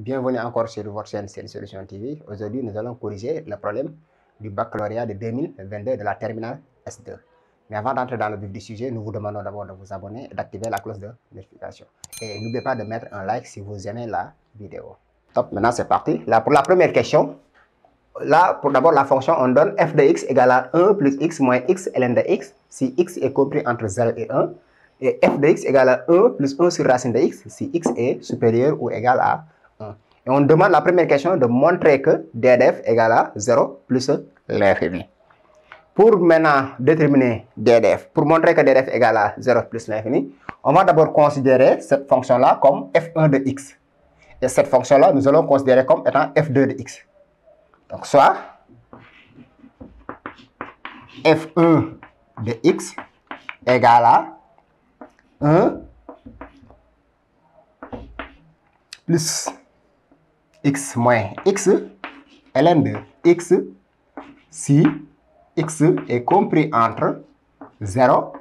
Bienvenue encore sur votre chaîne Solution TV. Aujourd'hui, nous allons corriger le problème du baccalauréat de 2022 de la terminale S2. Mais avant d'entrer dans le vif du sujet, nous vous demandons d'abord de vous abonner et d'activer la cloche de notification. Et n'oubliez pas de mettre un like si vous aimez la vidéo. Top, maintenant c'est parti. Là, pour la première question, là, pour d'abord la fonction, on donne f de x égale à 1 plus x moins x ln de x si x est compris entre 0 et 1. Et f de x égale à 1 plus 1 sur racine de x si x est supérieur ou égal à 1. Et on demande la première question de montrer que d de f égale à 0 plus l'infini. Pour maintenant déterminer d de f, pour montrer que d de f égale à 0 plus l'infini, on va d'abord considérer cette fonction-là comme f1 de x. Et cette fonction-là, nous allons considérer comme étant f2 de x. Donc, soit f1 de x égale à 1 plus x moins x ln de x si x est compris entre 0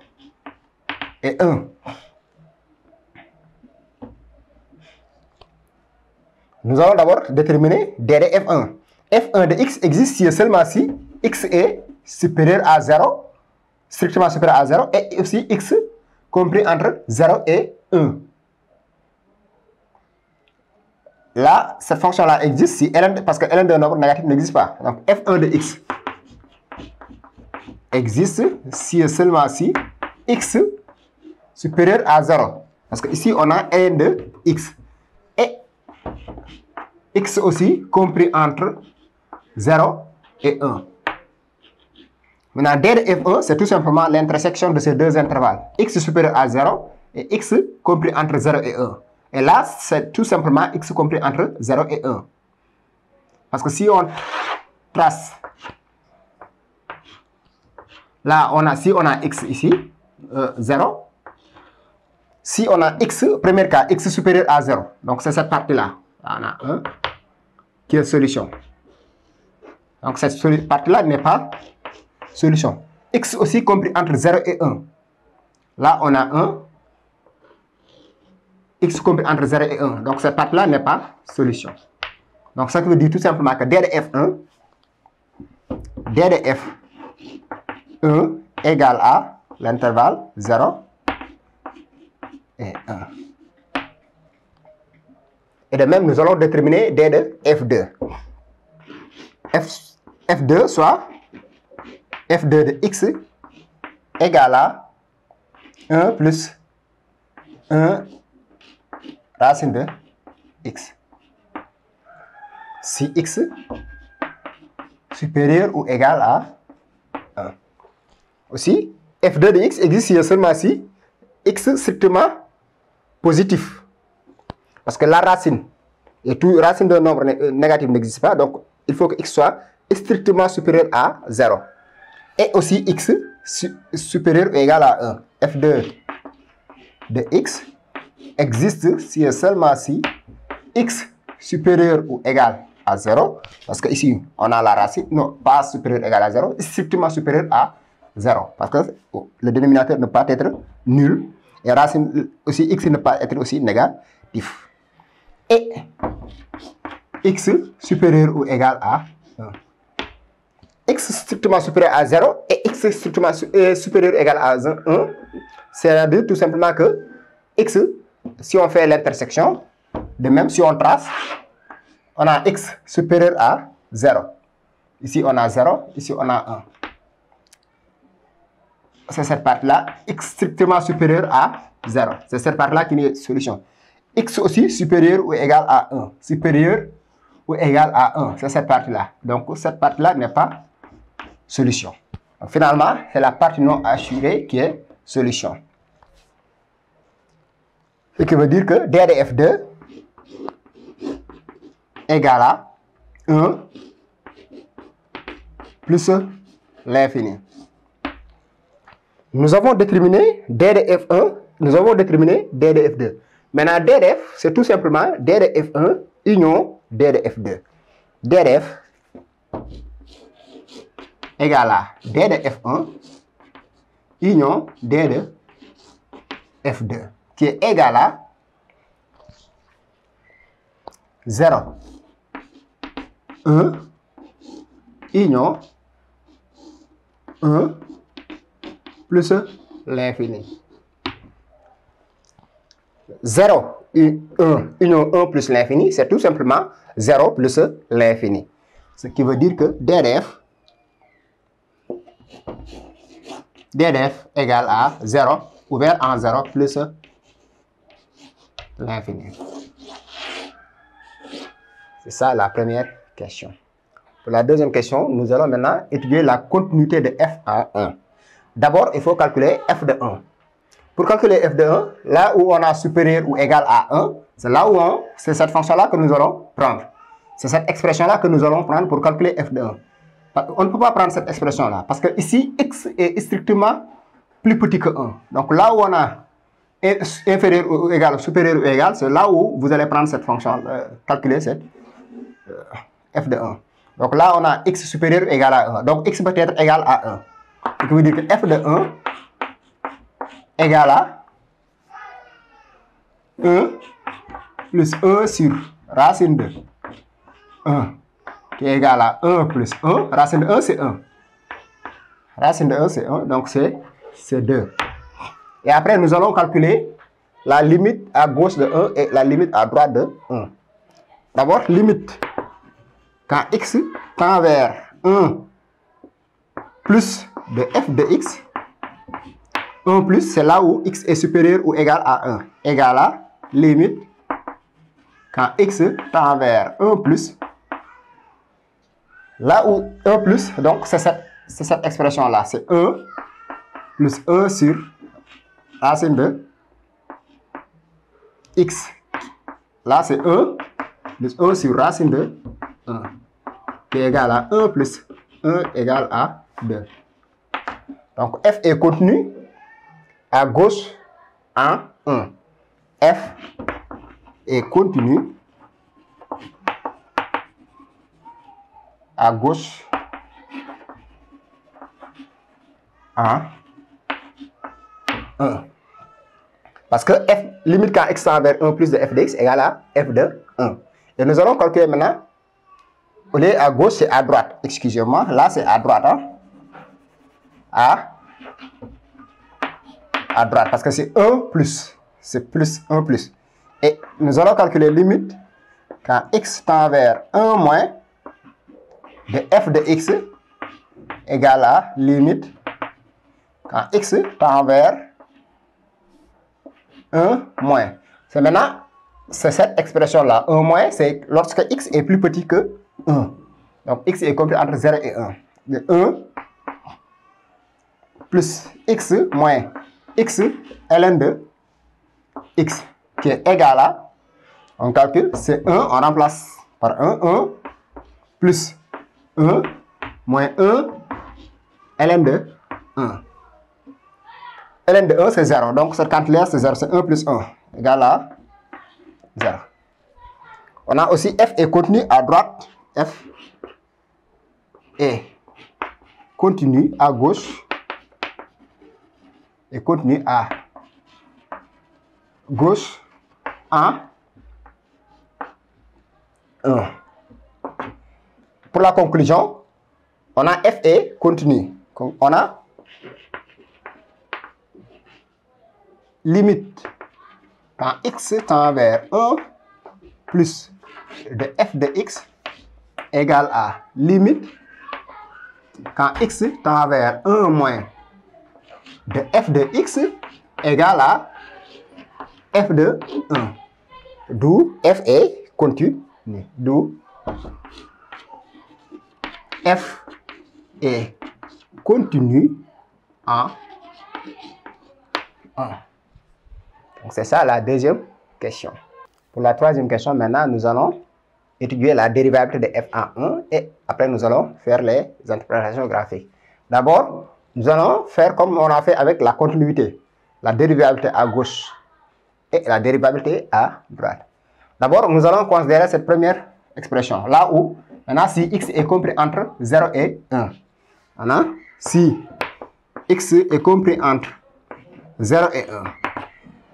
et 1. Nous allons d'abord déterminer d de f1. f1 de x existe si et seulement si x est supérieur à 0, strictement supérieur à 0, et aussi x compris entre 0 et 1. Là, cette fonction-là existe si ln, parce que ln d'un nombre négatif n'existe pas. Donc, f1 de x existe si et seulement si x supérieur à 0. Parce que ici, on a ln de x. Et x aussi compris entre 0 et 1. Maintenant, d de f1, c'est tout simplement l'intersection de ces deux intervalles. X supérieur à 0 et x compris entre 0 et 1. Et là, c'est tout simplement x compris entre 0 et 1. Parce que si on trace, là, si on a x ici, 0. Si on a x, premier cas, x supérieur à 0. Donc, c'est cette partie-là. On a 1 qui est solution. Donc, cette partie-là n'est pas solution. X aussi compris entre 0 et 1. Là, on a 1. X compris entre 0 et 1. Donc, cette partie-là n'est pas solution. Donc, ça veut dire tout simplement que d de f1, d de f1 égale à l'intervalle 0 et 1. Et de même, nous allons déterminer d de f2. f2 soit f2 de x égale à 1 plus 1 racine de x. Si x supérieur ou égal à 1. Aussi, f2 de x existe si et seulement si x strictement positif. Parce que la racine, et tout racine d'un nombre négatif n'existe pas, donc il faut que x soit strictement supérieur à 0. Et aussi x supérieur ou égal à 1. f2 de x existe si et seulement si x supérieur ou égal à 0. Parce que ici, on a la racine, non, pas supérieur ou égal à 0, strictement supérieur à 0. Parce que le dénominateur ne peut pas être nul. Et racine aussi, x ne peut pas être aussi négatif. Et x supérieur ou égal à 1. X strictement supérieur à 0 et x strictement supérieur ou égal à 1, c'est-à-dire tout simplement que x, si on fait l'intersection, de même si on trace, on a x supérieur à 0. Ici on a 0, ici on a 1. C'est cette partie-là, x strictement supérieur à 0. C'est cette partie-là qui est solution. X aussi supérieur ou égal à 1. Supérieur ou égal à 1. C'est cette partie-là. Donc cette partie-là n'est pas solution. Donc, finalement, c'est la partie non assurée qui est solution. Ce qui veut dire que d de f2 égale à 1 plus l'infini. Nous avons déterminé d de f1, nous avons déterminé d de f2. Maintenant, d de f, c'est tout simplement d de f1 union d de f2. d de f égale à d de f1 union d de f2, qui est égal à 0, 1, union 1 plus l'infini. 0, 1, union 1 plus l'infini, c'est tout simplement 0 plus l'infini. Ce qui veut dire que DDF égale à 0, ouvert en 0 plus l'infini. C'est ça la première question. Pour la deuxième question, nous allons maintenant étudier la continuité de f à 1. D'abord, il faut calculer f de 1. Pour calculer f de 1, là où on a supérieur ou égal à 1, c'est là où c'est cette fonction-là que nous allons prendre. C'est cette expression-là que nous allons prendre pour calculer f de 1. On ne peut pas prendre cette expression-là parce que ici, x est strictement plus petit que 1. Donc là où on a inférieur ou égal, supérieur ou égal, c'est là où vous allez prendre cette fonction, calculer cette f de 1. Donc là, on a x supérieur ou égal à 1. Donc x peut être égal à 1. Ce qui veut dire que f de 1 égale à 1 plus 1 sur racine de 1 qui est égal à 1 plus 1. Racine de 1, c'est 1. Racine de 1, c'est 1. Donc c'est 2. Et après, nous allons calculer la limite à gauche de 1 et la limite à droite de 1. D'abord, limite. Quand x tend vers 1 plus de f de x, 1 plus, c'est là où x est supérieur ou égal à 1. Égal à limite. Quand x tend vers 1 plus, là où 1 plus, donc c'est cette expression-là. C'est 1 plus 1 sur racine de x. Là, c'est 1 plus 1 sur racine de 1. Qui est égal à 1 plus 1 égale à 2. Donc, f est contenu à gauche en 1. F est contenu à gauche en 1. Parce que f, limite quand x tend vers 1 plus de f de x égale à f de 1. Et nous allons calculer maintenant, au lieu à gauche, c'est à droite. Excusez-moi, là c'est à droite. Hein? À droite, parce que c'est 1 plus. C'est plus 1 plus. Et nous allons calculer limite quand x tend vers 1 moins de f de x égale à limite quand x tend vers 1 moins. C'est maintenant, c'est cette expression-là. 1 moins, c'est lorsque x est plus petit que 1. Donc, x est compris entre 0 et 1. De 1 plus x moins x ln de x qui est égal à, on calcule, c'est 1, on remplace par 1 plus 1 moins 1 ln de 1. ln de 1, c'est 0. Donc, cette quantité-là, c'est 0. C'est 1 plus 1 égale à 0. On a aussi f est contenu à droite. F est contenu à gauche et contenu à gauche en 1. Pour la conclusion, on a f est contenu. On a limite quand x tend vers 1 plus de f de x égale à limite quand x tend vers 1 moins de f de x égale à f de 1. D'où f est continu. D'où f est continu en 1. Donc c'est ça la deuxième question. Pour la troisième question, maintenant, nous allons étudier la dérivabilité de f en 1 et après nous allons faire les interprétations graphiques. D'abord, nous allons faire comme on a fait avec la continuité, la dérivabilité à gauche et la dérivabilité à droite. D'abord, nous allons considérer cette première expression, là où, maintenant, si x est compris entre 0 et 1. Maintenant, si x est compris entre 0 et 1.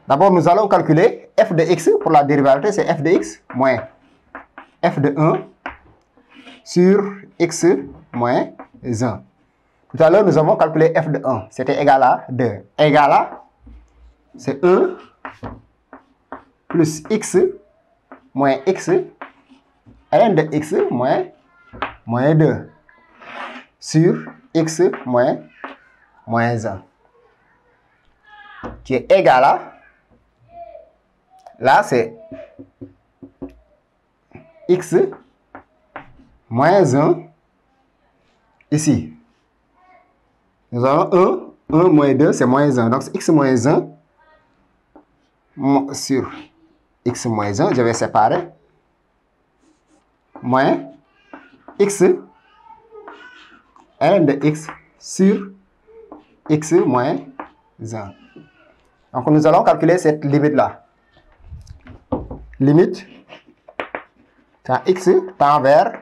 D'abord, nous allons calculer f de x pour la dérivabilité, c'est f de x moins f de 1 sur x moins 1. Tout à l'heure, nous avons calculé f de 1. C'était égal à 2. Égal à, c'est 1 plus x moins x, ln de x moins 2 sur x moins 1. Qui est égal à, là c'est x moins 1 ici. Nous avons 1 moins 2, c'est moins 1. Donc, c'est x moins 1 sur x moins 1, je vais séparer, moins x, ln de x sur x moins 1. Donc, nous allons calculer cette limite-là. Limite quand x tend vers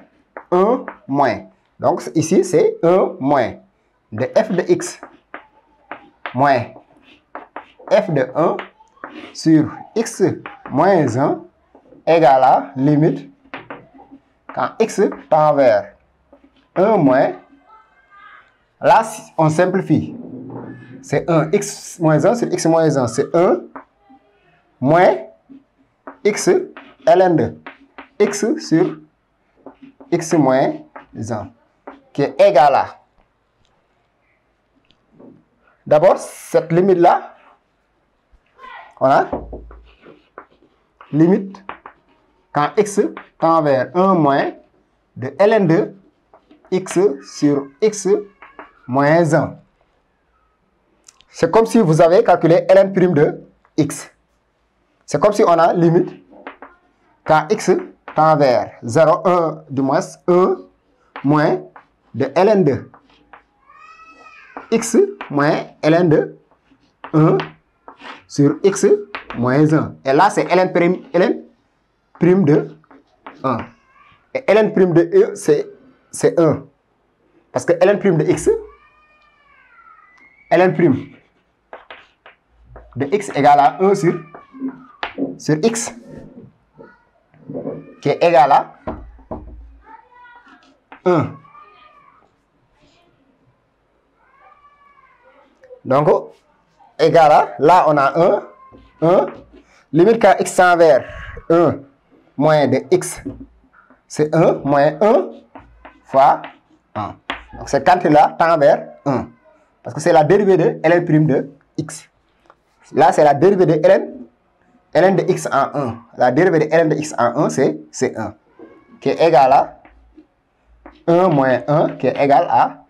1 moins. Donc, ici, c'est 1 moins de f de x moins f de 1 sur x moins 1 égale à limite quand x tend vers 1 moins. Là, on simplifie. C'est 1 x moins 1 sur x moins 1. C'est 1 moins x ln de x sur x moins 1 qui est égal à. D'abord, cette limite-là, voilà, limite quand x tend vers 1 moins de ln de x sur x moins 1. C'est comme si vous avez calculé ln' de x. C'est comme si on a limite quand x tend vers 0, 1, du moins 1 moins de ln de x moins ln de 1 sur x moins 1. Et là, c'est ln' de 1. Et ln' de e, c'est 1. Parce que ln' de x, ln' de x égale à 1 sur x, qui est égal à 1. Donc, égal à, là on a 1, limite quand x tend vers 1 moins de x, c'est 1 moins 1 fois 1. Donc, cette quantité-là tend vers 1. Parce que c'est la dérivée de ln' de x. Là, c'est la dérivée de ln de x en 1. La dérivée de ln de x en 1, c'est 1. Qui est égal à 1 moins 1, qui est égal à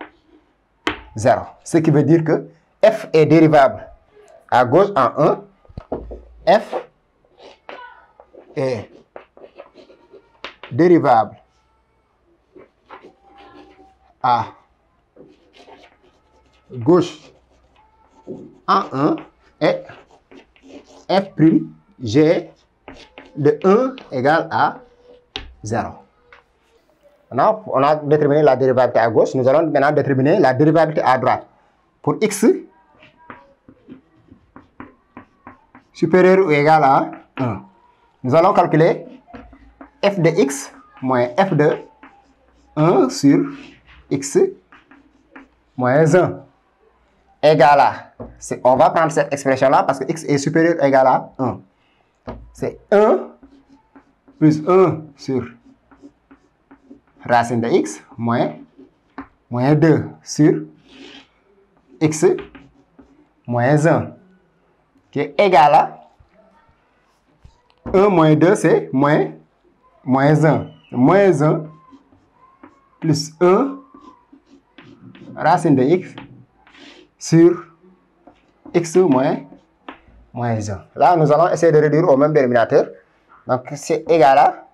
0. Ce qui veut dire que f est dérivable à gauche en 1. F est dérivable à gauche en 1 et f'g de 1 égale à 0. On a déterminé la dérivabilité à gauche. Nous allons maintenant déterminer la dérivabilité à droite. Pour x supérieur ou égal à 1, nous allons calculer f de x moins f de 1 sur x moins 1 égale à, on va prendre cette expression-là parce que x est supérieur ou égal à 1. C'est 1 plus 1 sur racine de x moins 2 sur x moins 1 qui est égal à 1 moins 2, c'est moins 1. Moins 1 plus 1 racine de x sur x moins 1. Là, nous allons essayer de réduire au même dénominateur. Donc, c'est égal à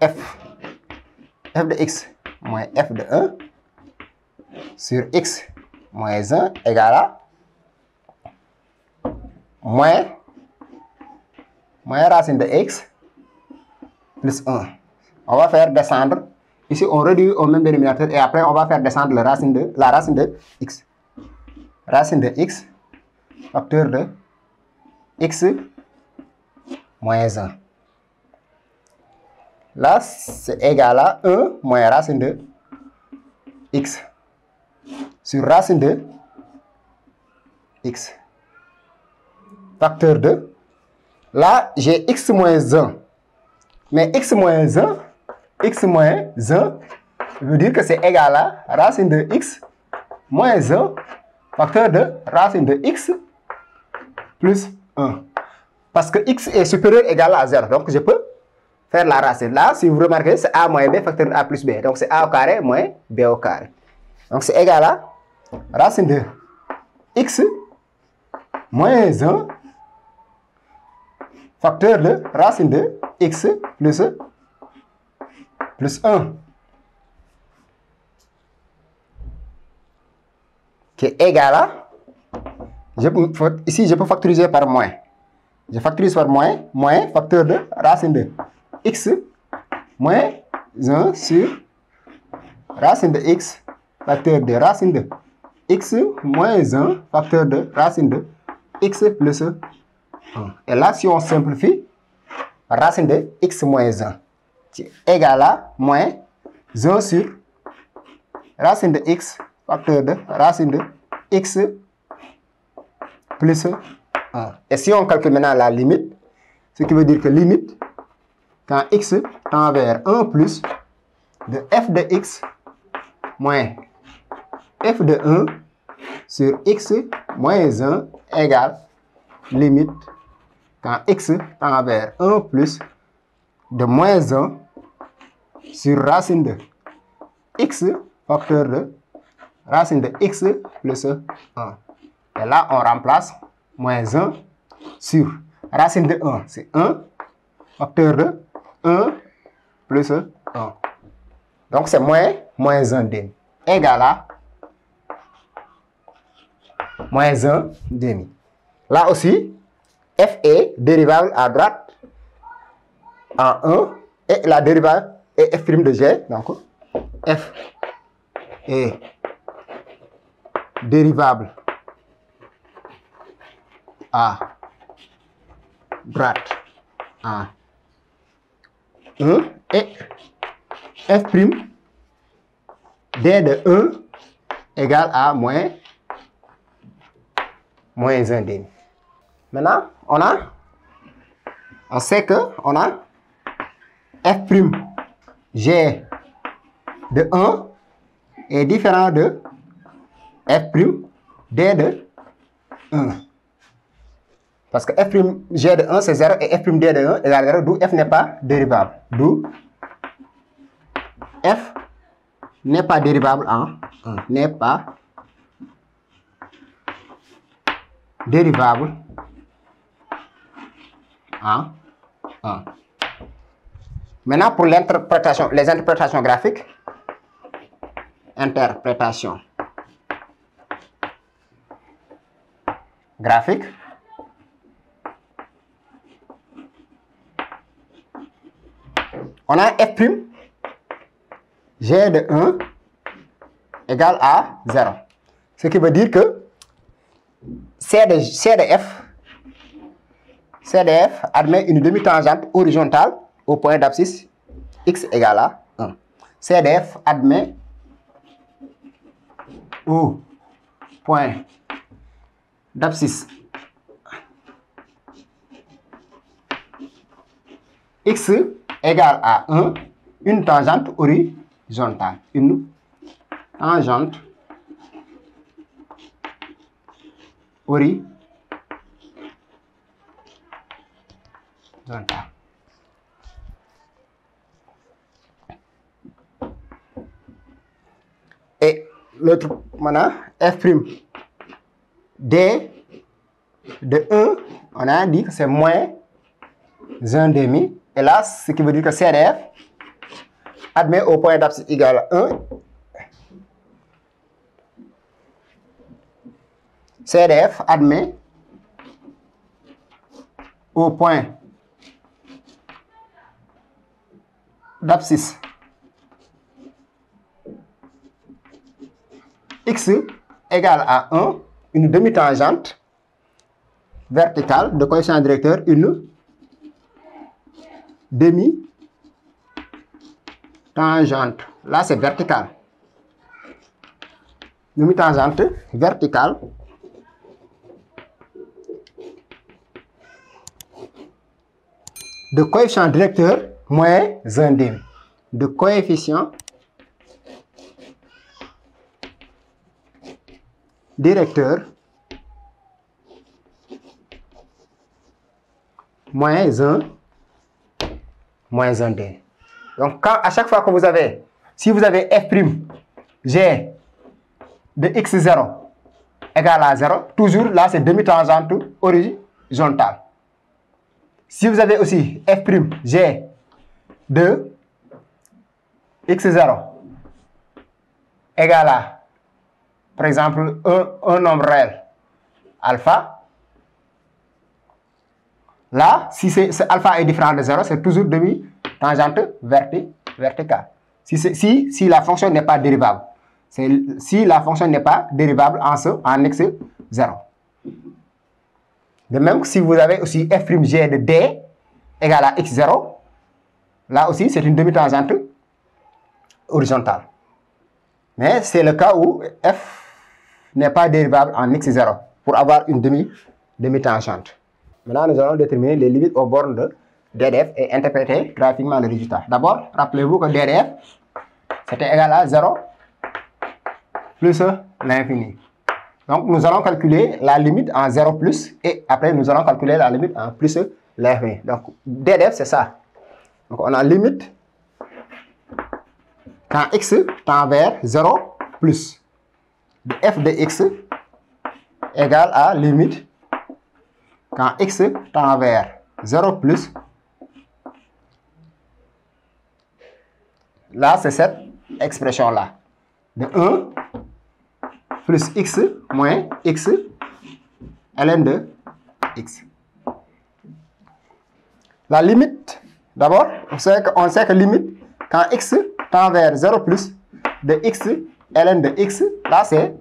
f de x moins f de 1 sur x moins 1 égale à moins racine de x plus 1. On va faire descendre. Ici, on réduit au même dénominateur et après, on va faire descendre la racine de x. Racine de x, facteur de x moins 1. Là, c'est égal à 1 moins racine de x sur racine de x. Facteur de. Là, j'ai x moins 1. Mais x moins 1 veut dire que c'est égal à racine de x moins 1 facteur de racine de x plus 1. Parce que x est supérieur ou égal à 0. Donc, je peux faire la racine. Là, si vous remarquez, c'est a moins b facteur de a plus b. Donc, c'est a au carré moins b au carré. Donc, c'est égal à racine de x moins 1 facteur de racine de x plus 1. Qui est égal à, ici, je peux factoriser par moins. Je factorise par moins facteur de racine de x moins 1 sur racine de x facteur de racine de x moins 1 facteur de racine de x plus 1. Et là, si on simplifie, racine de x moins 1 qui est égal à moins 1 sur racine de x facteur de racine de x plus 1. Et si on calcule maintenant la limite, ce qui veut dire que limite, quand x tend vers 1 plus de f de x moins f de 1 sur x moins 1 égale limite quand x tend vers 1 plus de moins 1 sur racine de x facteur de racine de x plus 1. Et là, on remplace moins 1 sur racine de 1, c'est 1 facteur de 1 plus 1. Donc, c'est moins 1 demi égal à moins 1 demi. Là aussi, f est dérivable à droite en 1 et la dérivable est f' de g. Donc, f est dérivable à droite en 1 et f' d de 1 égale à moins 1 demi. Maintenant, on sait que on a f' g de 1 est différent de f' d de 1. Parce que f' g de 1 c'est 0 et f' d de 1 égale 0, d'où f n'est pas dérivable. D'où f n'est pas dérivable en 1. N'est pas dérivable en 1. Maintenant, pour l'interprétation, les interprétations graphiques, interprétation graphique, on a f' g de 1 égale à 0. Ce qui veut dire que C de f admet une demi-tangente horizontale au point d'abscisse x égale à 1. C de f admet au point d'abscisse x égale à 1 une tangente horizontale. Une tangente horizontale. Et l'autre, maintenant, f' d de 1, on a dit que c'est moins 1 demi. Et là, ce qui veut dire que C de f admet au point d'abscisse égal à 1. C de f admet au point d'abscisse x égale à 1 une demi-tangente verticale de coefficient directeur, une demi-tangente tangente, là c'est vertical. Demi-tangente verticale de coefficient directeur moins 1 demi. De coefficient directeur moins 1 demi. Donc, quand, à chaque fois que vous avez, si vous avez f' g de x0 égale à 0, toujours là c'est demi-tangente horizontale. Si vous avez aussi f' g de x0 égale à, par exemple, un nombre réel alpha, là, si alpha est différent de 0, c'est toujours demi-tangente verticale. Si la fonction n'est pas dérivable. Si la fonction n'est pas dérivable en x0. De même que si vous avez aussi f'g de d égale à x0, là aussi c'est une demi-tangente horizontale. Mais c'est le cas où f n'est pas dérivable en x0 pour avoir une demi-tangente. Maintenant, nous allons déterminer les limites aux bornes de DDF et interpréter graphiquement le résultat. D'abord, rappelez-vous que DDF, c'était égal à 0 plus l'infini. Donc, nous allons calculer la limite en 0 plus et après, nous allons calculer la limite en plus l'infini. Donc, DDF, c'est ça. Donc, on a limite quand x tend vers 0 plus de f de x égale à limite quand x tend vers 0 plus, là c'est cette expression-là, de 1 plus x moins x ln de x. La limite, d'abord, on sait que limite, quand x tend vers 0 plus de x ln de x, là c'est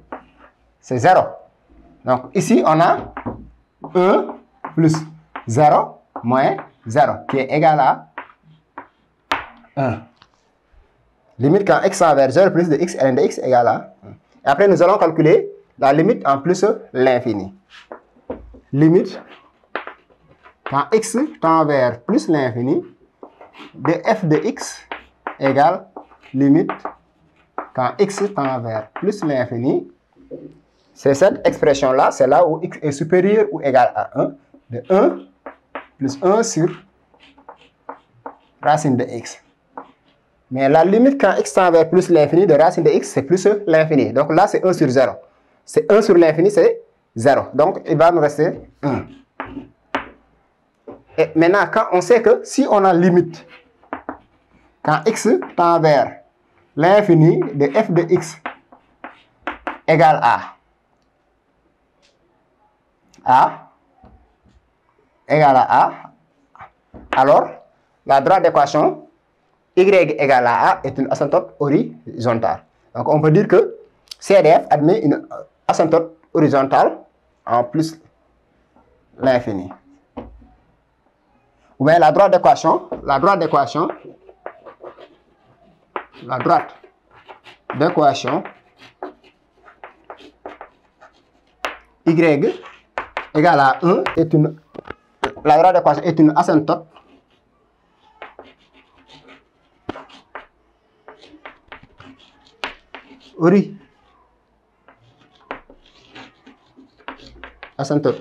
0. Donc ici, on a 1 plus 0 moins 0, qui est égal à 1. Limite quand x tend vers 0 plus de x ln de x égale à 1. Et après, nous allons calculer la limite en plus l'infini. Limite quand x tend vers plus l'infini de f de x égale limite quand x tend vers plus l'infini. C'est cette expression-là, c'est là où x est supérieur ou égal à 1, de 1 plus 1 sur racine de x. Mais la limite quand x tend vers plus l'infini de racine de x, c'est plus l'infini. Donc là, c'est 1 sur 0. C'est 1 sur l'infini, c'est 0. Donc, il va nous rester 1. Et maintenant, quand on sait que si on a limite, quand x tend vers l'infini de f de x égale à égale à A, alors la droite d'équation y égale à A est une asymptote horizontale. Donc on peut dire que CDF admet une asymptote horizontale en plus l'infini. Ou bien la droite d'équation y égale à 1 la droite d'équation est une asymptote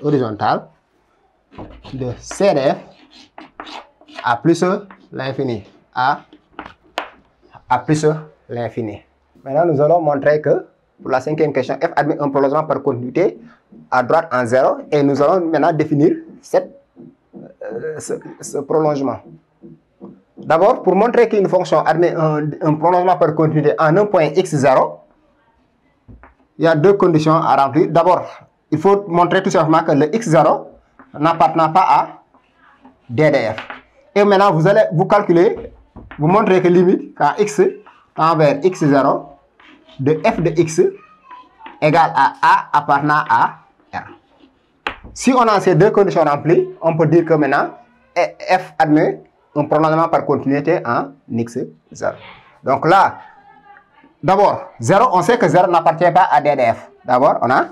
horizontale de CDF à plus l'infini. À plus l'infini. Maintenant, nous allons montrer que pour la cinquième question, f admet un prolongement par continuité à droite en 0 et nous allons maintenant définir ce prolongement. D'abord, pour montrer qu'une fonction admet un prolongement par continuité en un point x0, il y a deux conditions à remplir. D'abord, il faut montrer tout simplement que le x0 n'appartient pas à DDF. Et maintenant, vous calculez, vous montrez que limite quand x tend vers x0 de f de x égale à A appartenant à R. Si on a ces deux conditions remplies, on peut dire que maintenant f admet un prolongement par continuité en x0. Donc là, d'abord, 0, on sait que 0 n'appartient pas à D de F. D'abord, on a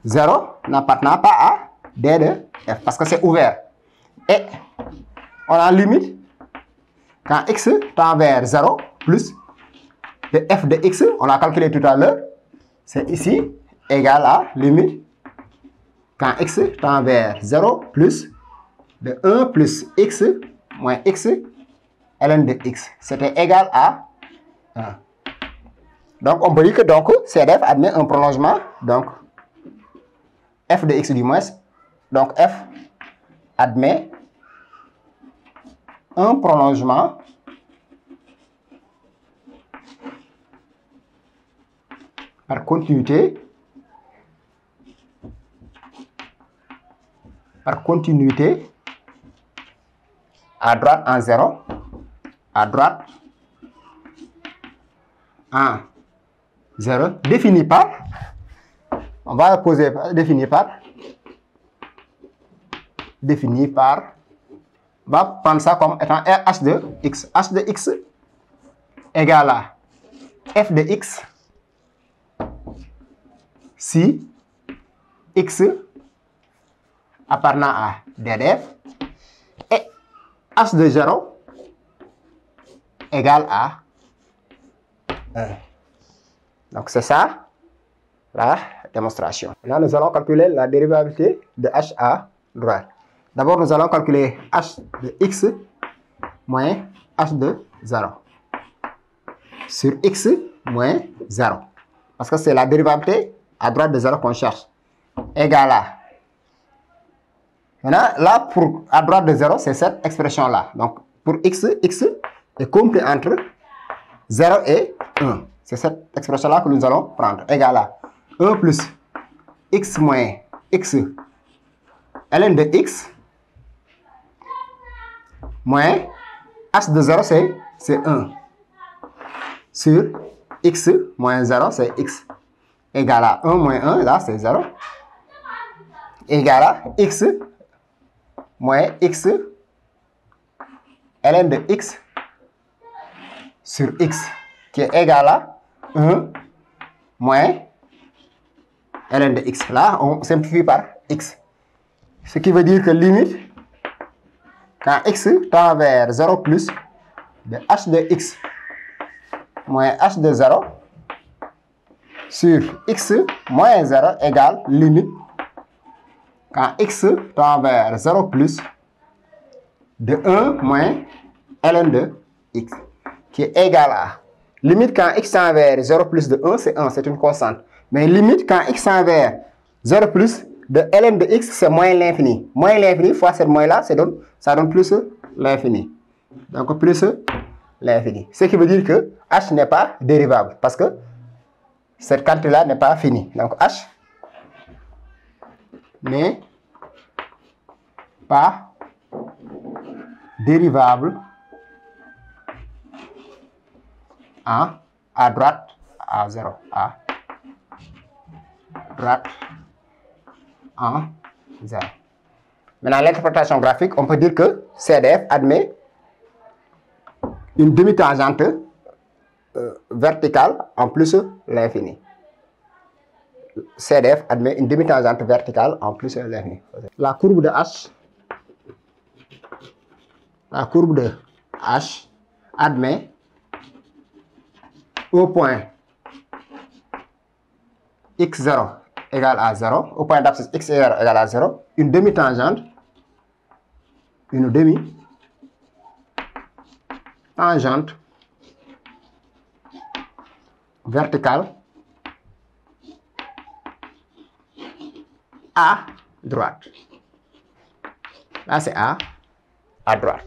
0 n'appartenant pas à D de F parce que c'est ouvert. Et on a limite quand x tend vers 0 plus de f de x, on a calculé tout à l'heure, c'est ici égal à limite quand x tend vers 0 plus de 1 plus x moins x ln de x. C'était égal à 1. Donc, on peut dire que donc, CDF admet un prolongement, donc f de x du moins, donc f admet un prolongement par continuité à droite en 0, à droite en 0, défini par, on va poser défini par, on va prendre ça comme étant h de x. H de x égale à f de x si x appartenant à d de f et h de 0 égale à 1. Donc c'est ça la démonstration. Là, nous allons calculer la dérivabilité de h à droite. D'abord, nous allons calculer h de x moins h de 0 sur x moins 0. Parce que c'est la dérivabilité à droite de 0 qu'on cherche. Égale à. Maintenant, là, pour à droite de 0, c'est cette expression-là. Donc, pour x, x est compris entre 0 et 1. C'est cette expression-là que nous allons prendre. Égale à 1 plus x moins x ln de x moins h de 0, c'est 1. Sur x moins 0, c'est x. Égal à 1 moins 1, là, c'est 0. Égal à x moins x ln de x sur x, qui est égal à 1 moins ln de x. Là, on simplifie par x. Ce qui veut dire que limite, quand x tend vers 0 plus de h de x moins h de 0 sur x moins 0 égale limite quand x tend vers 0 plus de 1 moins ln de x, qui est égal à limite quand x tend vers 0 plus de 1, c'est 1, c'est une constante. Mais limite quand x tend vers 0 plus de ln de x, c'est moins l'infini. Moins l'infini fois cette moins-là, ça donne plus l'infini. Donc plus l'infini. Ce qui veut dire que h n'est pas dérivable parce que cette quantité-là n'est pas finie. Donc h n'est pas dérivable à droite à 0. À droite en 0. Maintenant, l'interprétation graphique, on peut dire que CDF admet une demi-tangente verticale en plus l'infini. CDF admet une demi-tangente verticale en plus l'infini. La courbe de H admet au point x0 égale à 0, au point d'abscisse x0 égale à 0, une demi-tangente verticale à droite. Là, c'est à droite.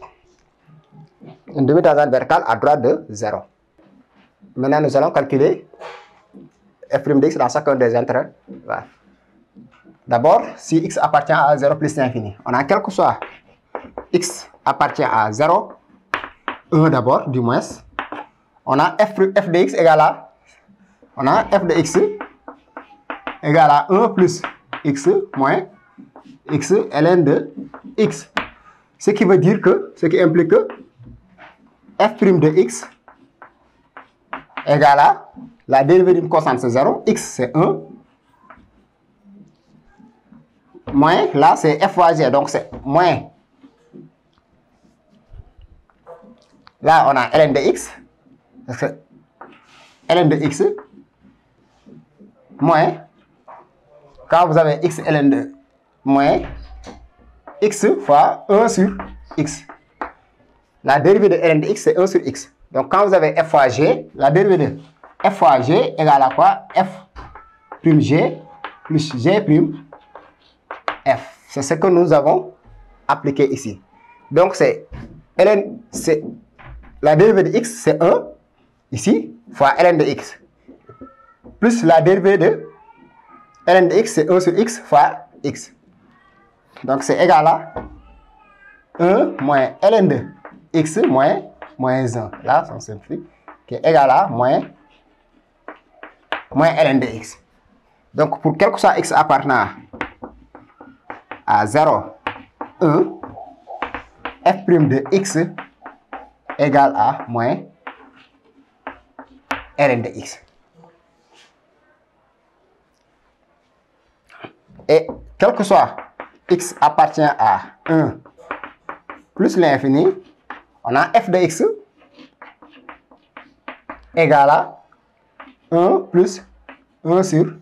Une demi-tangente verticale à droite de 0. Maintenant, nous allons calculer f' de x dans chacun des intervalles. Voilà. D'abord, si x appartient à 0 plus l'infini, on a quel que soit x appartient à 0, 1 d'abord, du moins, on a f de x égale à, on a f de x égale à 1 plus x moins x ln de x. Ce qui veut dire que, ce qui implique que f' de x égale à la dérivée d'une constante, c'est 0, x c'est 1, moins, là c'est f fois g, donc c'est moins, là on a ln de x, parce que ln de x, moins, quand vous avez x ln de moins, x fois 1 sur x. La dérivée de ln de x, c'est 1 sur x. Donc quand vous avez f fois g, la dérivée de f fois g égale à quoi? F prime g plus g prime f. C'est ce que nous avons appliqué ici. Donc c'est ln, c'est la dérivée de x, c'est 1 ici, fois ln de x. Plus la dérivée de ln de x, c'est 1 sur x fois x. Donc c'est égal à 1 moins ln de x moins 1. Là, on simplifie, qui est égal à moins ln de x. Donc pour quel que soit x appartenant à 0, 1, f' de x égale à moins ln de x. Et quel que soit x appartient à 1 plus l'infini, on a f de x égale à 1 plus 1 sur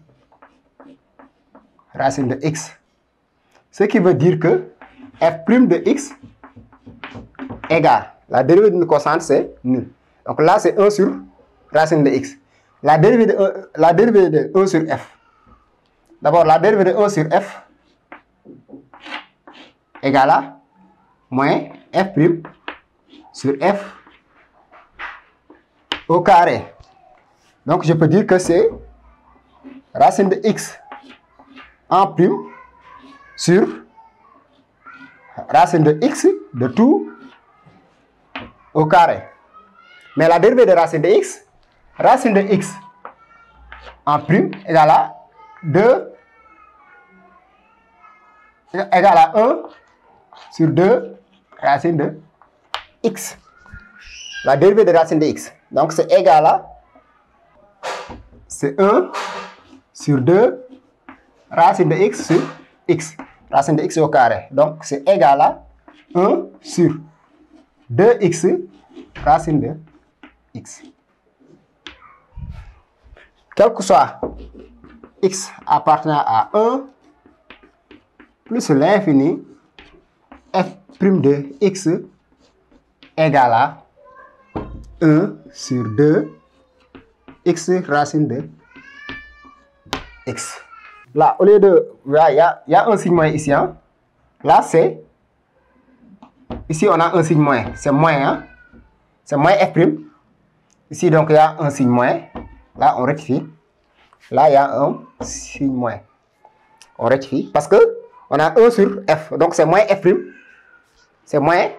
racine de x. Ce qui veut dire que f' de x égale, la dérivée d'une constante c'est nul. Donc là c'est 1 sur racine de x. La dérivée de 1 sur f. D'abord la dérivée de 1 sur f égale à moins f' sur f au carré. Donc je peux dire que c'est racine de x en prime sur racine de x de tout au carré. Mais la dérivée de racine de x en prime égale à 2 égale à 1 sur 2 racine de x. La dérivée de racine de x. Donc c'est égal à, c'est 1 sur 2 racine de x sur x. Racine de x au carré. Donc c'est égal à 1 sur 2x racine de x. Quel que soit x appartenant à 1 plus l'infini, f' de x égale à 1 sur 2 x racine de x. Là, au lieu de... Il y a un signe moins ici. Hein? Là, c'est... Ici, on a un signe moins. C'est moins. Hein? C'est moins f'. Ici, donc, il y a un signe moins. Là, on rectifie. Là, il y a un signe moins. On rectifie. Parce que on a 1 sur f. Donc, c'est moins f'. C'est moins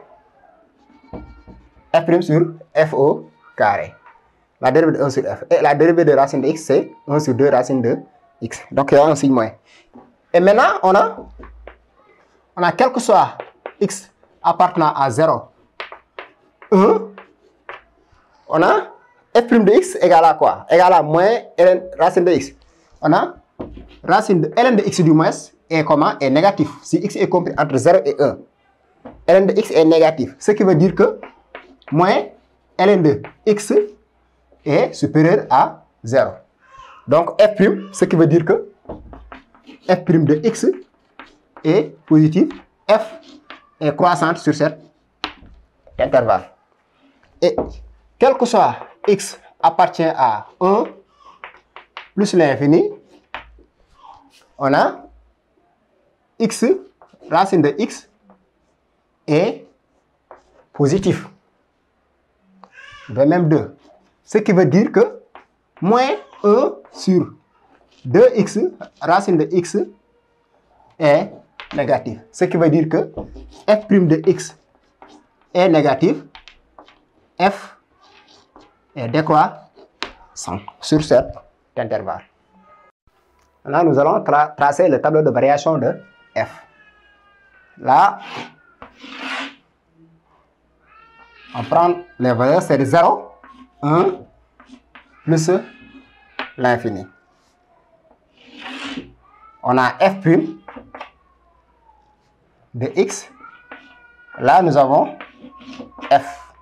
f' sur f au carré. La dérivée de 1 sur f. Et la dérivée de racine de x, c'est 1 sur 2 racine de x. Donc, il y a un signe moins. Et maintenant, on a quel que soit x appartenant à 0, 1, on a f' de x égale à quoi? Égale à moins ln racine de x. On a racine de ln de x du moins est comment? Est négatif. Si x est compris entre 0 et 1. ln de x est négatif. Ce qui veut dire que moins ln de x est supérieur à 0. Donc f', ce qui veut dire que f' de x est positif, f est croissante sur cet intervalle. Et quel que soit x appartient à 1 plus l'infini, on a x, racine de x est positif. De même 2. Ce qui veut dire que moins 1 sur 2x, racine de x, est négatif. Ce qui veut dire que f' de x est négatif, f est décroissant sur cet intervalle. Là, nous allons tracer le tableau de variation de f. Là, On prend les valeurs, c'est de 0, 1, plus l'infini. On a f' de x. Là, nous avons f.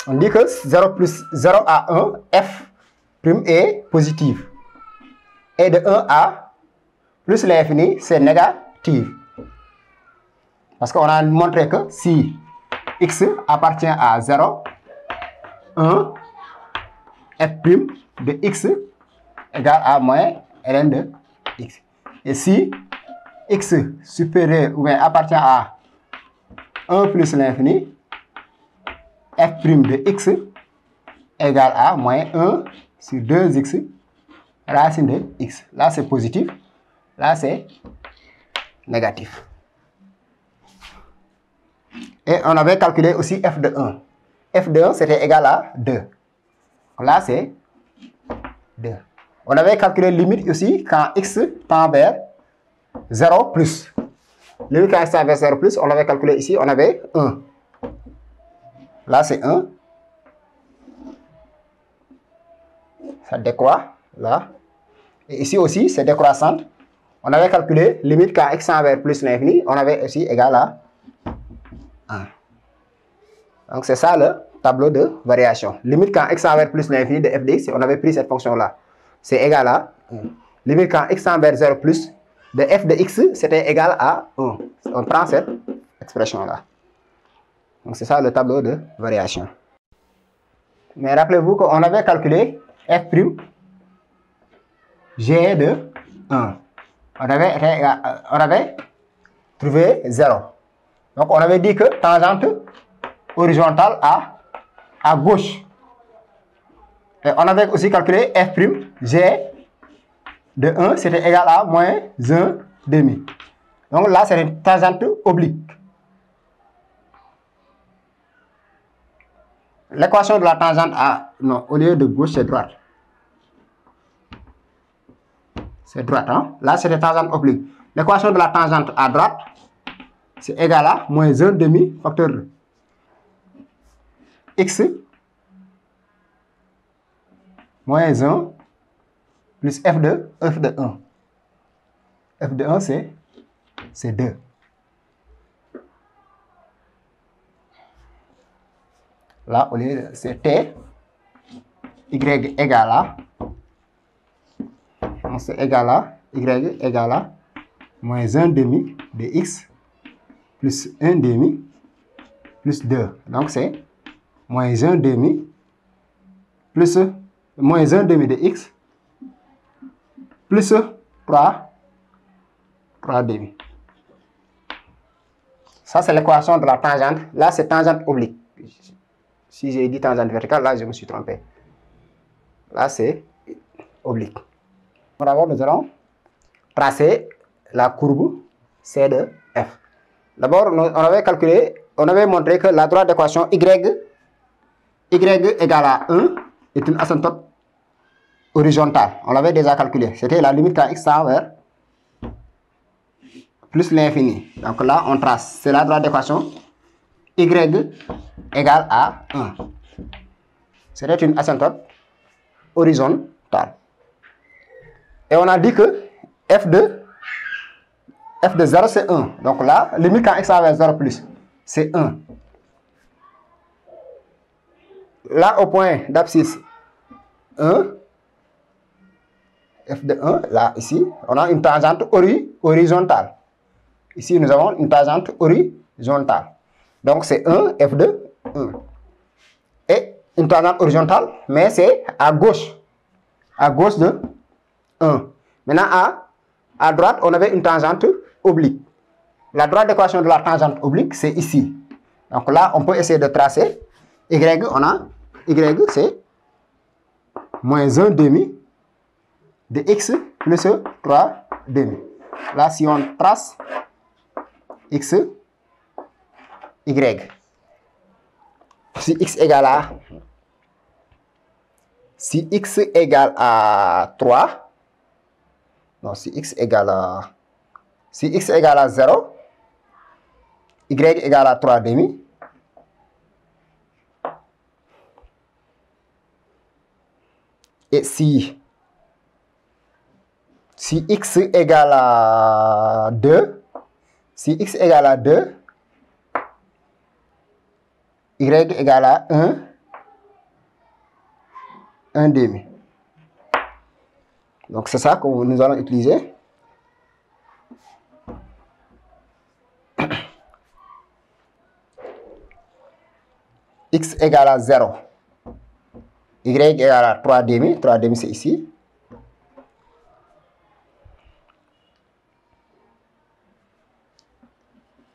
On dit que 0 à 1, f' est positive. Et de 1 à plus l'infini, c'est négatif. Parce qu'on a montré que si x appartient à 0, 1, f' de x égale à moins ln de x. Et si x supérieur ou bien appartient à 1 plus l'infini, f' de x égale à moins 1 sur 2x racine de x. Là, c'est positif. Là, c'est négatif. Et on avait calculé aussi f de 1. F de 1, c'était égal à 2. Là, c'est 2. On avait calculé limite aussi quand x tend vers 0 plus. Limite quand x tend vers 0 plus, on l'avait calculé ici, on avait 1. Là, c'est 1. Ça décroît, là. Et ici aussi, c'est décroissante. On avait calculé limite quand x tend vers plus l'infini, on avait aussi égal à 1. Donc, c'est ça le tableau de variation. Limite quand x tend vers plus l'infini de f de x, on avait pris cette fonction-là. C'est égal à 1. Limite quand x tend vers 0 plus de f de x, c'était égal à 1. On prend cette expression-là. Donc, c'est ça le tableau de variation. Mais rappelez-vous qu'on avait calculé f' g de 1. On avait trouvé 0. Donc, on avait dit que tangente horizontale à gauche. Et on avait aussi calculé f' g de 1, c'était égal à moins 1 demi. Donc là, c'est une tangente oblique. L'équation de la tangente à... Non, au lieu de gauche, c'est droite. C'est droite, hein? Là, c'est une tangente oblique. L'équation de la tangente à droite, c'est égal à moins 1 demi facteur de x moins 1 plus f de 1. F de 1, c'est 2. Là, au lieu de c'est t, y égale à, c'est égal à, y égale à moins 1 demi de x plus 1 demi plus 2. Donc, c'est moins 1 demi plus moins 1 demi de x plus 3 demi. Ça, c'est l'équation de la tangente. Là, c'est tangente oblique. Si j'ai dit tangente verticale, là, je me suis trompé. Là, c'est oblique. D'abord, nous allons tracer la courbe C de F. D'abord, on avait calculé, on avait montré que la droite d'équation y égale à 1 est une asymptote horizontale. On l'avait déjà calculé. C'était la limite quand x tend vers plus l'infini. Donc là, on trace. C'est la droite d'équation y égale à 1. C'était une asymptote horizontale. Et on a dit que f de 0, c'est 1. Donc là, limite quand x tend vers 0 plus, c'est 1. Là, au point d'abscisse 1, f de 1, là, ici, on a une tangente horizontale. Ici, nous avons une tangente horizontale. Donc, c'est 1, f de 1. Et une tangente horizontale, mais c'est à gauche de 1. Maintenant, à droite, on avait une tangente oblique. La droite d'équation de la tangente oblique, c'est ici. Donc là, on peut essayer de tracer. Y, on a y, c'est moins 1 demi de x plus 3 demi. Là, si on trace x, y, si x égale à 3, non, si x égale à 0, y égale à 3 demi, Et si x égale à 2, si x égale à 2, y égale à 1 demi. Donc c'est ça que nous allons utiliser. X égale à 0. Y égale à 3 demi. 3 demi c'est ici.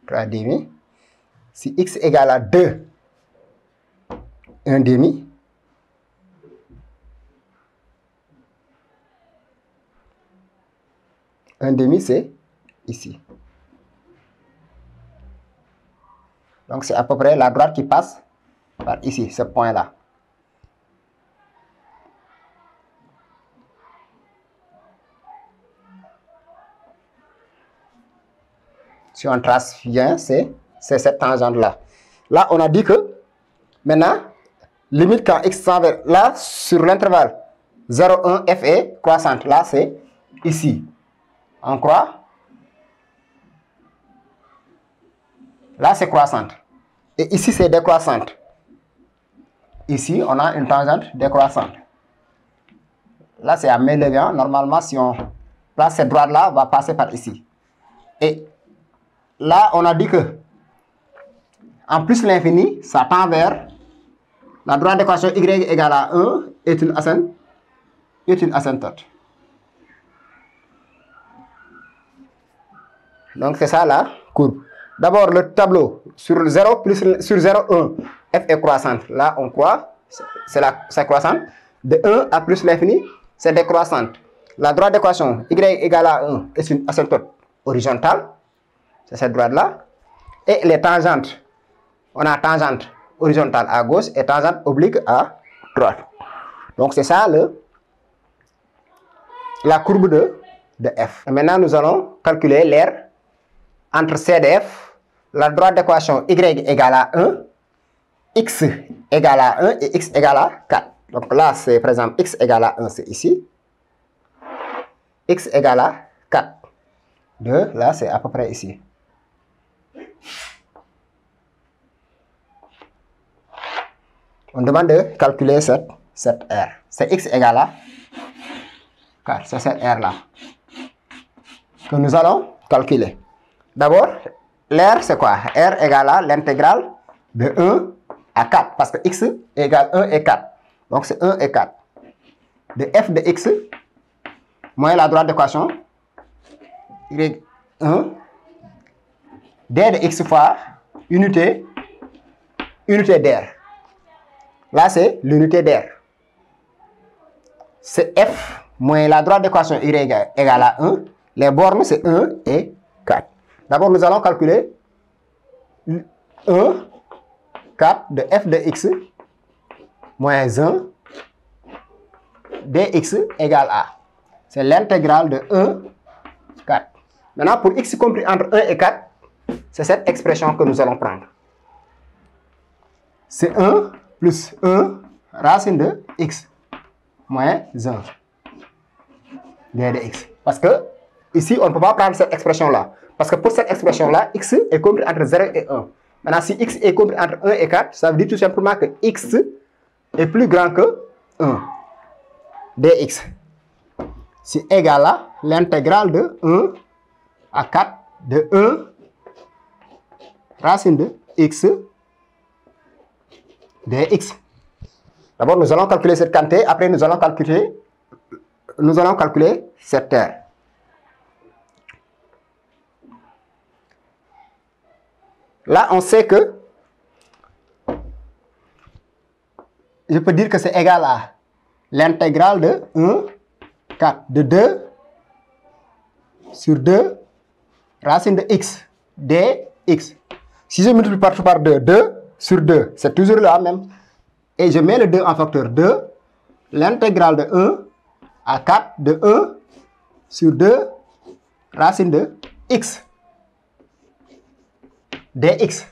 Demi. Si x égale à 2, 1 demi. Un demi, c'est ici. Donc, c'est à peu près la droite qui passe par ici, ce point-là. Si on trace bien, c'est cette tangente-là. Là, on a dit que, maintenant, limite quand x tend vers, là, sur l'intervalle 0, 1, f est croissante. Là, c'est ici. On croit. Là, c'est croissante. Et ici, c'est décroissante. Ici, on a une tangente décroissante. Là, c'est à main levée. Normalement, si on place cette droite-là, on va passer par ici. Et là, on a dit que, en plus l'infini, ça tend vers la droite d'équation y égale à 1 est une asymptote. Donc, c'est ça la courbe. D'abord, le tableau sur 0 plus sur 0, 1, f est croissante. Là, on croit, c'est croissante. De 1 à plus l'infini, c'est décroissante. La droite d'équation y égale à 1 est une asymptote horizontale. C'est cette droite-là. Et les tangentes, on a tangente horizontale à gauche et tangente oblique à droite. Donc, c'est ça la courbe de f. Et maintenant, nous allons calculer l'aire entre C et F. La droite d'équation y égale à 1, x égale à 1 et x égale à 4. Donc là, c'est par exemple x égale à 1, c'est ici. X égale à 4. 2, là, c'est à peu près ici. On demande de calculer cette R. C'est x égale à 4. C'est cette R-là que nous allons calculer. D'abord, l'air, c'est quoi? R égale à l'intégrale de 1 à 4. Parce que x égale 1 et 4. Donc, c'est 1 et 4. De f de x moins la droite d'équation y 1 d de x fois unité d'air. Là, c'est l'unité d'air. C'est f moins la droite d'équation y égale à 1. Les bornes, c'est 1 et 4. D'abord, nous allons calculer 1, 4 de f de x moins 1 dx égale à. C'est l'intégrale de 1, 4. Maintenant, pour x compris entre 1 et 4, c'est cette expression que nous allons prendre. C'est 1 plus 1 racine de x moins 1 d de x. Parce que ici, on ne peut pas prendre cette expression-là. Parce que pour cette expression-là, x est compris entre 0 et 1. Maintenant, si x est compris entre 1 et 4, ça veut dire tout simplement que x est plus grand que 1 dx. C'est égal à l'intégrale de 1 à 4 de 1 racine de x dx. D'abord, nous allons calculer cette quantité. Après, nous allons calculer cette terre. Là, on sait que je peux dire que c'est égal à l'intégrale de 1, 4, de 2 sur 2 racine de x dx. Si je multiplie partout par 2, 2 sur 2, c'est toujours la même. Et je mets le 2 en facteur 2, l'intégrale de 1 à 4 de 1 sur 2 racine de x dx.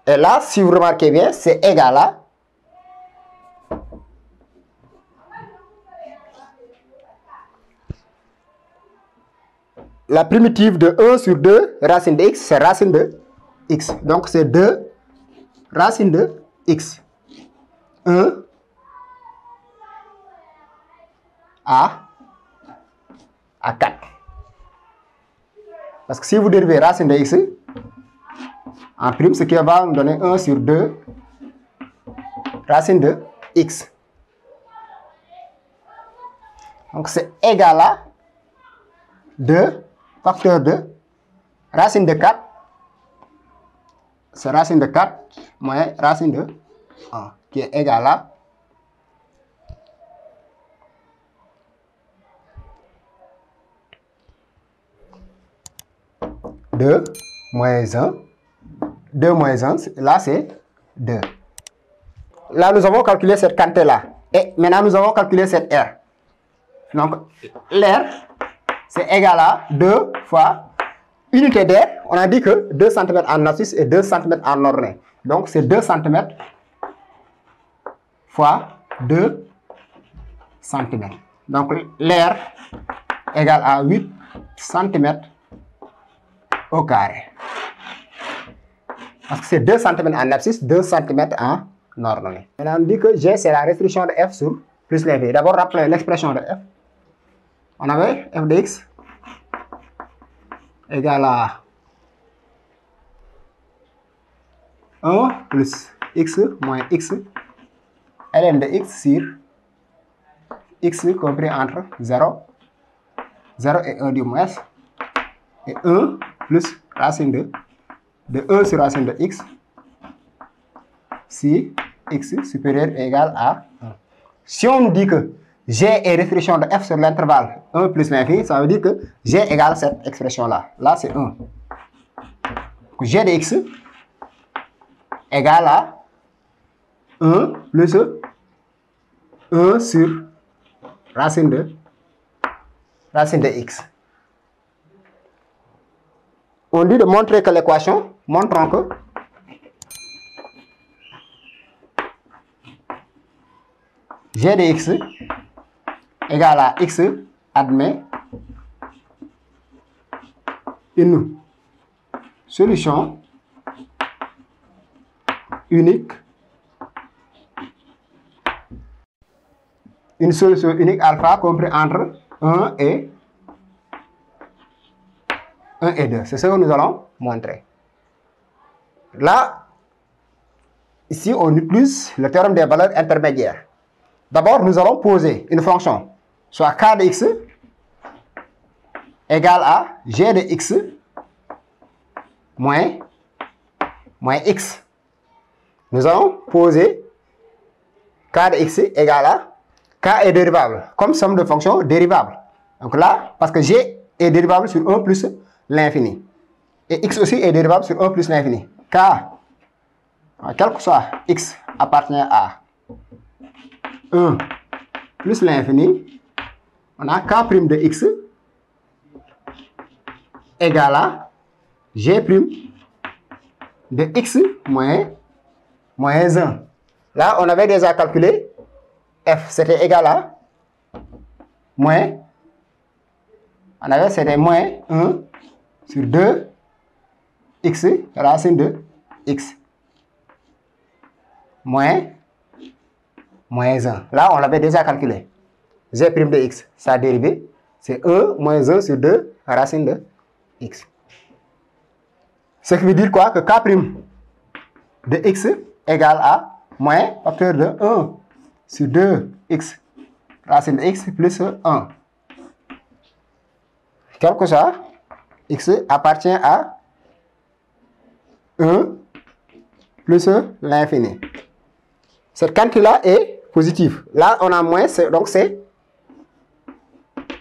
Et là, si vous remarquez bien, c'est égal à la primitive de 1 sur 2 racine de x, c'est racine de x. Donc c'est 2 racine de x. 1 à 4. Parce que si vous dérivez racine de x en prime, ce qui va nous donner 1 sur 2 racine de x. Donc c'est égal à 2 facteur de racine de 4. C'est racine de 4 moins racine de 1 qui est égal à 2 moins 1. 2 moins 1, là c'est 2. Là, nous avons calculé cette quantité-là. Et maintenant, nous avons calculé cette R. Donc, l'air, c'est égal à 2 fois unité d'air. On a dit que 2 cm en abscisse et 2 cm en ordonnée. Donc, c'est 2 cm fois 2 cm. Donc, l'air égale à 8 cm au carré. Parce que c'est 2 cm en abscisse, 2 cm en ordonnée. Maintenant, on dit que G, c'est la restriction de f sur plus l'infini. D'abord, rappelez l'expression de f. On avait f de x égale à 1 plus x moins x ln de x sur x compris entre 0 et 1 du moins et 1 plus racine de 1 sur racine de x si x supérieur ou égal à 1. Si on nous dit que G est restriction de f sur l'intervalle 1 plus l'infini, ça veut dire que G égale cette expression-là. Là, c'est 1. G de x égale à 1 plus 1 sur racine de x. On dit de montrer que l'équation, montrons que G de x égale à x admet une solution unique, alpha compris entre 1 et 2. C'est ce que nous allons montrer. Là, ici, on utilise le théorème des valeurs intermédiaires. D'abord, nous allons poser une fonction, soit k de x égale à g de x moins x. Nous allons poser k de x égale à k est dérivable, comme somme de fonctions dérivables. Donc là, parce que g est dérivable sur 1 plus l'infini. Et x aussi est dérivable sur 1 plus l'infini. K, quel que soit x, appartient à 1 plus l'infini. On a k' de x égale à g' de x moins 1. Là, on avait déjà calculé f, c'était égal à moins, c'était moins 1 sur 2 x racine de x moins 1. Là, on l'avait déjà calculé. G' de x, sa dérivée, c'est 1 moins 1 sur 2 racine de x. Ce qui veut dire quoi? Que k' de x égale à moins facteur de 1 sur 2 x racine de x plus 1. Quel que soit x appartient à 1 plus l'infini. Cette quantité-là est positive. Là, on a moins, donc c'est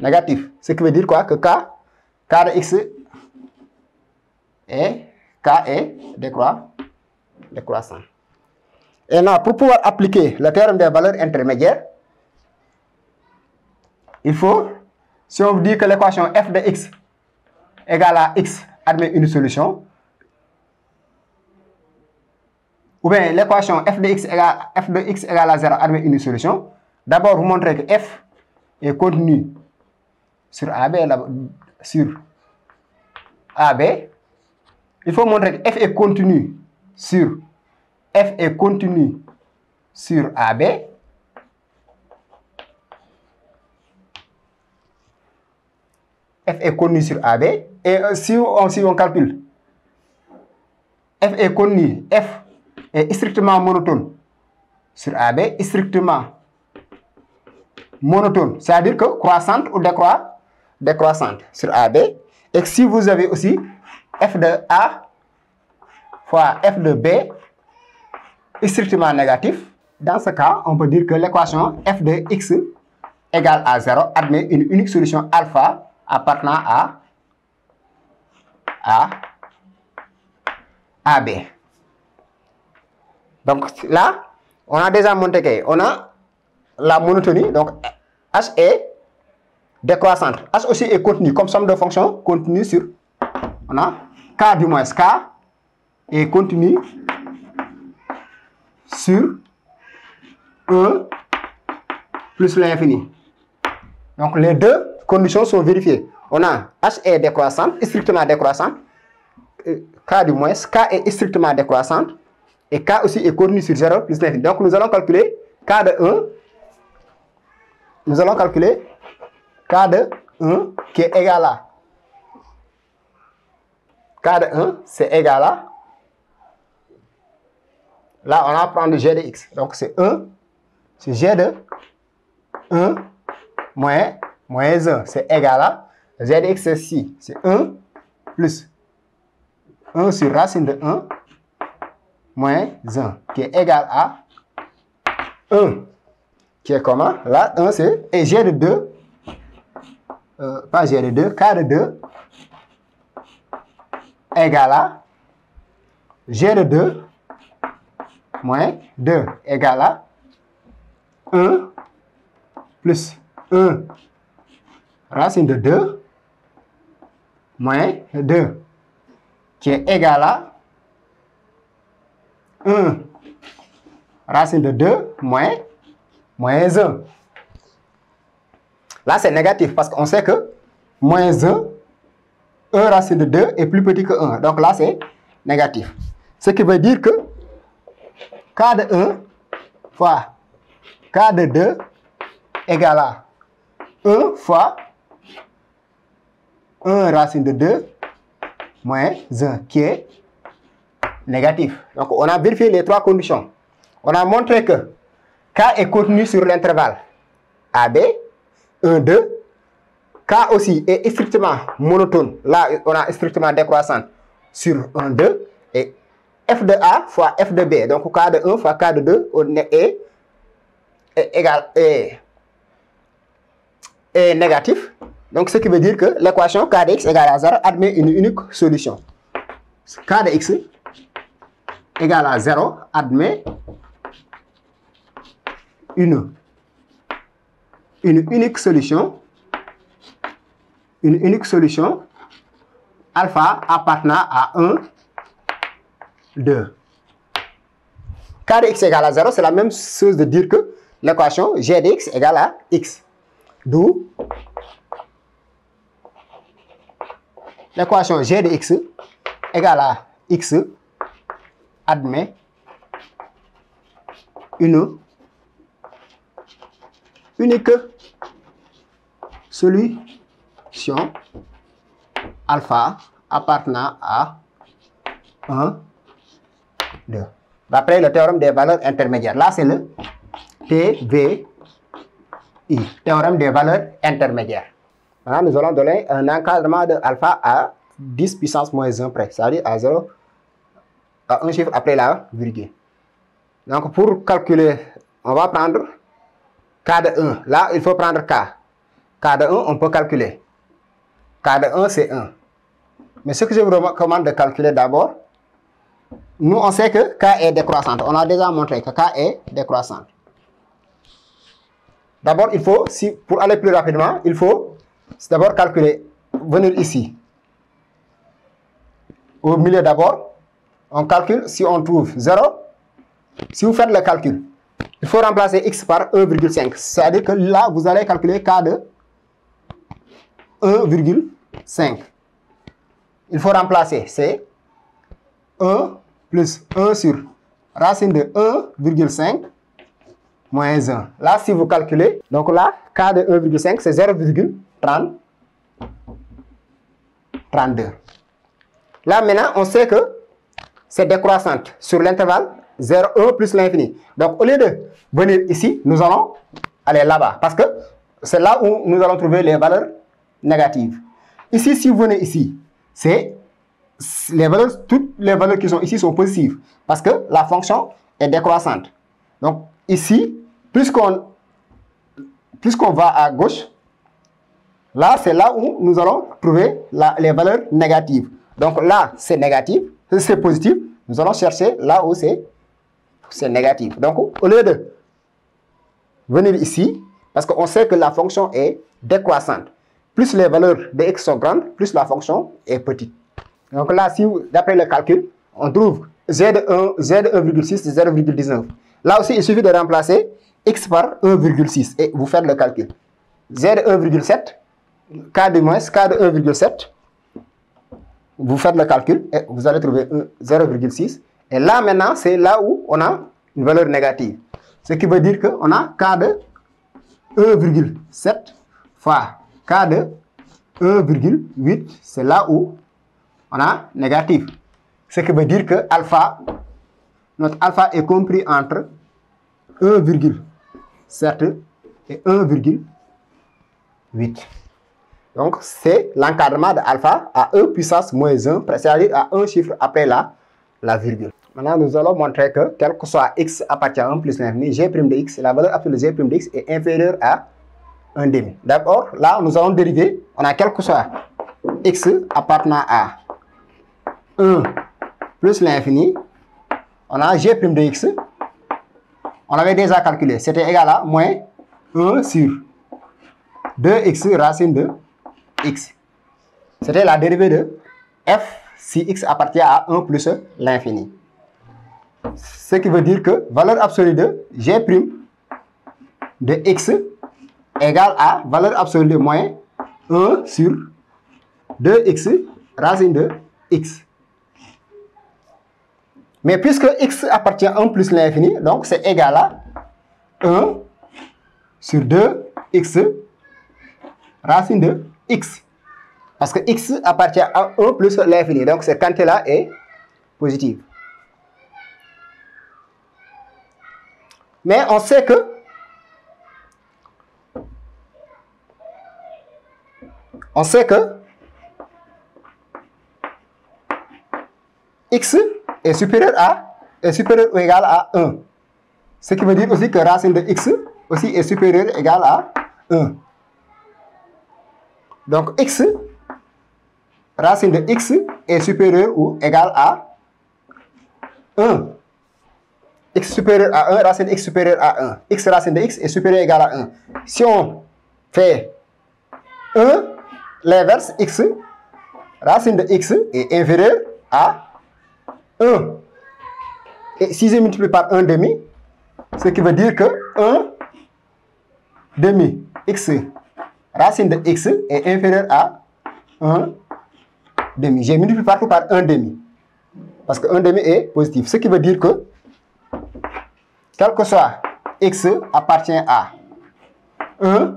négatif. Ce qui veut dire quoi? Que k de x est décroissant. Et là, pour pouvoir appliquer le théorème des valeurs intermédiaires, il faut, si on dit que l'équation f de x égale à x admet une solution, ou bien l'équation f de x égale à 0 admet une solution, d'abord vous montrez que f est contenu sur AB, sur AB, il faut montrer que f est continu sur AB. F est continu sur AB. Et si on calcule, f est continu, f est strictement monotone sur AB, strictement monotone, c'est-à-dire que croissante ou décroissante sur AB. Et si vous avez aussi f de A fois f de B strictement négatif, dans ce cas, on peut dire que l'équation f de x égale à 0 admet une unique solution alpha appartenant à AB. Donc là, on a déjà montré qu'on a la monotonie, donc H est décroissante. H aussi est continu, comme somme de fonctions continue sur, on a K du moins, K est continu sur 1 plus l'infini. Donc les deux conditions sont vérifiées. On a H est décroissante, strictement décroissante, K du moins, K est strictement décroissante, et K aussi est continu sur 0 plus l'infini. Donc nous allons calculer K de 1. Nous allons calculer K de 1 qui est égal à K de 1, c'est égal à, là on va prendre G de x. Donc c'est 1, c'est G de 1 moins 1, c'est égal à G de x ici, c'est 1 plus 1 sur racine de 1 moins 1 qui est égal à 1. Qui est comment? Là, 1 c'est, et G de 2, pas G de 2, K de 2 égale à G de 2 moins 2 égale à 1 plus 1 racine de 2 moins 2 qui est égal à 1 racine de 2 moins 1. Là, c'est négatif parce qu'on sait que moins 1 racine de 2 est plus petit que 1. Donc là, c'est négatif. Ce qui veut dire que K de 1 fois K de 2 égale à 1 fois 1 racine de 2 moins 1 qui est négatif. Donc, on a vérifié les trois conditions. On a montré que K est contenu sur l'intervalle AB, 1, 2. K aussi est strictement monotone. Là, on a strictement décroissante sur 1, 2. Et f de A fois f de B. Donc, K de 1 fois K de 2 est négatif. Donc, ce qui veut dire que l'équation K de x égale à 0 admet une unique solution. K de x égale à 0 admet une unique solution alpha appartenant à 1, 2. K de x égale à 0, c'est la même chose de dire que l'équation g de x égale à x. D'où l'équation g de x égale à x admet une unique solution alpha appartenant à 1, 2. D'après le théorème des valeurs intermédiaires. Là, c'est le TVI, théorème des valeurs intermédiaires. Maintenant, nous allons donner un encadrement de alpha à 10 puissance moins 1 près, c'est-à-dire à 0, à un chiffre après la virgule. Donc, pour calculer, on va prendre K de 1. Là, il faut prendre K. K de 1, on peut calculer. K de 1, c'est 1. Mais ce que je vous recommande de calculer d'abord, nous, on sait que K est décroissante. On a déjà montré que K est décroissante. D'abord, il faut, pour aller plus rapidement, il faut d'abord calculer, venir ici. Au milieu d'abord, on calcule, si on trouve 0, si vous faites le calcul, il faut remplacer x par 1,5. C'est-à-dire que là, vous allez calculer K de 1,5. il faut remplacer, c'est 1 plus 1 sur racine de 1,5 moins 1. Là, si vous calculez, donc là, K de 1,5, c'est 0,32. Là, maintenant, on sait que c'est décroissante sur l'intervalle 0, 1 plus l'infini. Donc, au lieu de venir ici, nous allons aller là-bas. Parce que c'est là où nous allons trouver les valeurs négatives. Ici, si vous venez ici, c'est les valeurs, toutes les valeurs qui sont ici sont positives. Parce que la fonction est décroissante. Donc, ici, plus qu'on va à gauche, là, c'est là où nous allons trouver les valeurs négatives. Donc là, c'est négatif, c'est positif. Nous allons chercher là où c'est négatif. Donc, au lieu de venir ici, parce qu'on sait que la fonction est décroissante, plus les valeurs de x sont grandes, plus la fonction est petite. Donc là, si d'après le calcul, on trouve z de 1,6 c'est 0,19. Là aussi, il suffit de remplacer x par 1,6 et vous faites le calcul. Z de 1,7, k de moins, k de 1,7. Vous faites le calcul et vous allez trouver 0,6. Et là, maintenant, c'est là où on a une valeur négative. Ce qui veut dire qu'on a k de 1,7 fois k de 1,8. C'est là où on a négatif. Ce qui veut dire que notre alpha est compris entre 1,7 et 1,8. Donc, c'est l'encadrement de alpha à e puissance moins 1, c'est-à-dire à un chiffre après la virgule. Maintenant, nous allons montrer que, quel que soit x appartient à 1 plus l'infini, g' de x, la valeur absolue de g' de x est inférieure à 1 demi. D'abord, là, nous allons dériver, on a quel que soit x appartenant à 1 plus l'infini, on a g' de x, on avait déjà calculé, c'était égal à moins 1 sur 2x racine de x. C'était la dérivée de f si x appartient à 1 plus l'infini. Ce qui veut dire que valeur absolue de g' de x égale à valeur absolue de moins 1 sur 2x racine de x. Mais puisque x appartient à 1 plus l'infini, donc c'est égal à 1 sur 2x racine de x. Parce que x appartient à 1 plus l'infini. Donc, cette quantité-là est positive. Mais on sait que x est supérieur ou égal à 1. Ce qui veut dire aussi que racine de x aussi est supérieur ou égal à 1. Donc, racine de x est supérieur ou égal à 1. X supérieur à 1, racine de x supérieur à 1. X racine de x est supérieur ou égal à 1. Si on fait 1, l'inverse, x, racine de x est inférieur à 1. Et si je multiplie par 1 demi, ce qui veut dire que 1 demi x racine de x est inférieure à 1 demi. J'ai multiplié partout par 1 demi. Parce que 1 demi est positif. Ce qui veut dire que, quel que soit x appartient à 1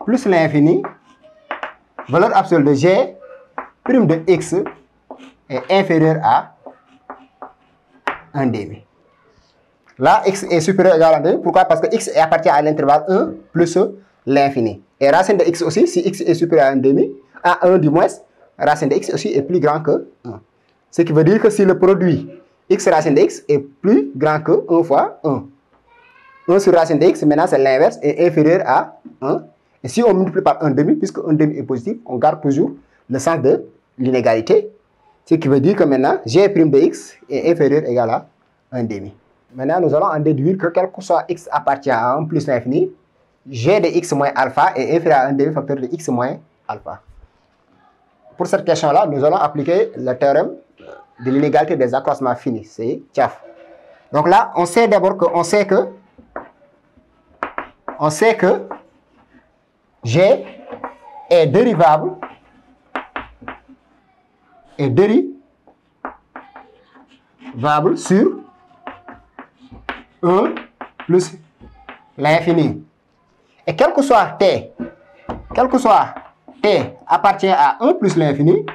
plus l'infini, valeur absolue de g' de x est inférieure à 1 demi. Là, x est supérieur ou égal à 1 demi. Pourquoi? Parce que x appartient à l'intervalle 1 plus l'infini. Et racine de x aussi, si x est supérieur à 1 demi, à 1 du moins, racine de x aussi est plus grand que 1. Ce qui veut dire que si le produit x racine de x est plus grand que 1 fois 1. 1 sur racine de x, maintenant c'est l'inverse, est inférieur à 1. Et si on multiplie par 1 demi, puisque 1 demi est positif, on garde toujours le sens de l'inégalité. Ce qui veut dire que maintenant, g' de x est inférieur ou égal à 1 demi. Maintenant, nous allons en déduire que quel que soit x appartient à 1 plus l'infini, g de x moins alpha est inférieur à 1 demi facteur de x moins alpha. Pour cette question-là, nous allons appliquer le théorème de l'inégalité des accroissements finis. C'est TIAF. Donc là, on sait d'abord que G est dérivable est dérivable sur 1 plus l'infini. Et quel que soit t appartient à 1 plus l'infini,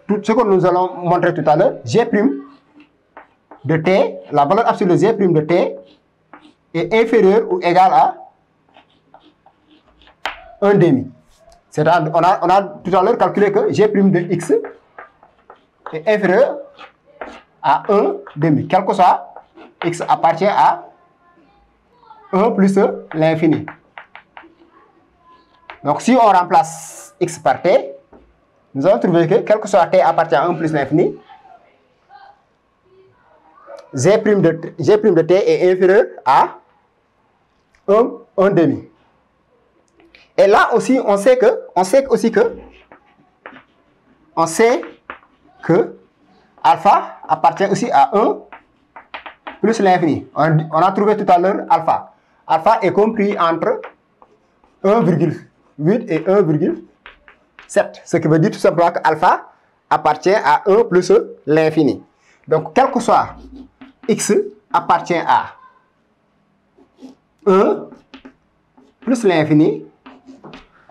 tout ce que nous allons montrer tout à l'heure, g' de t, la valeur absolue de g' de t est inférieure ou égale à 1 demi. C'est-à-dire, on a tout à l'heure calculé que g' de x est inférieur à 1 demi. Quel que soit, x appartient à 1 plus l'infini. Donc, si on remplace x par t, nous allons trouver que, quel que soit t appartient à 1 plus l'infini, g' de t est inférieur à 1 demi. Et là aussi, on sait que alpha appartient aussi à 1 plus l'infini. On a trouvé tout à l'heure alpha. Alpha est compris entre 1,8 et 1,7. Ce qui veut dire tout simplement que alpha appartient à 1 plus l'infini. Donc, quel que soit x appartient à 1 plus l'infini,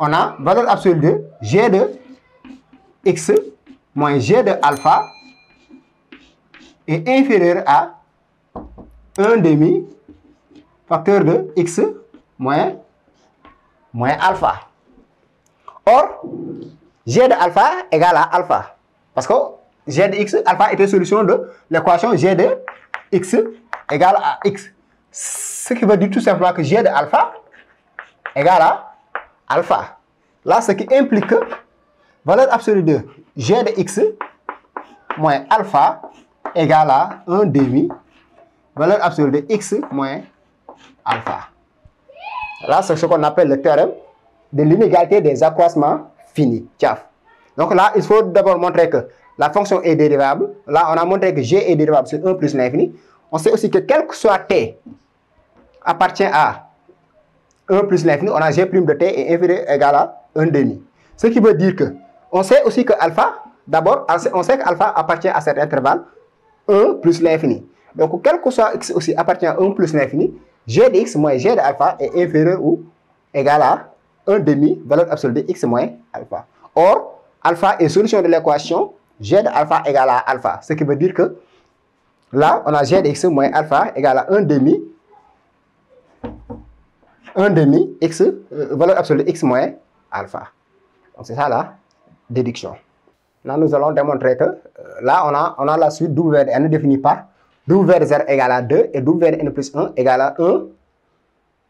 on a valeur absolue de g de x moins g de alpha est inférieur à 1 demi facteur de x moins alpha. Or, g de alpha égale à alpha. Parce que g de x, alpha était solution de l'équation g de x égale à x. Ce qui veut dire tout simplement que g de alpha égale à alpha. Là, ce qui implique que valeur absolue de g de x moins alpha égale à 1 demi valeur absolue de x moins alpha. Là, c'est ce qu'on appelle le théorème de l'inégalité des accroissements finis. Donc là, il faut d'abord montrer que la fonction est dérivable. Là, on a montré que g est dérivable sur 1 plus l'infini. On sait aussi que quel que soit t appartient à 1 plus l'infini, on a g' de t est inférieur ou égal à 1 demi. Ce qui veut dire que, on sait aussi que alpha, d'abord, on sait que alpha appartient à cet intervalle 1 plus l'infini. Donc, quel que soit x aussi appartient à 1 plus l'infini, g de x moins g de alpha est inférieur ou égal à 1 demi valeur absolue de x moins alpha. Or, alpha est solution de l'équation g de alpha égale à alpha. Ce qui veut dire que là, on a g de x moins alpha égale à 1 demi x, valeur absolue de x moins alpha. Donc, c'est ça la déduction. Là, nous allons démontrer que là, on a la suite w de n définie par w de 0 égale à 2 et w de n plus 1 égale à 1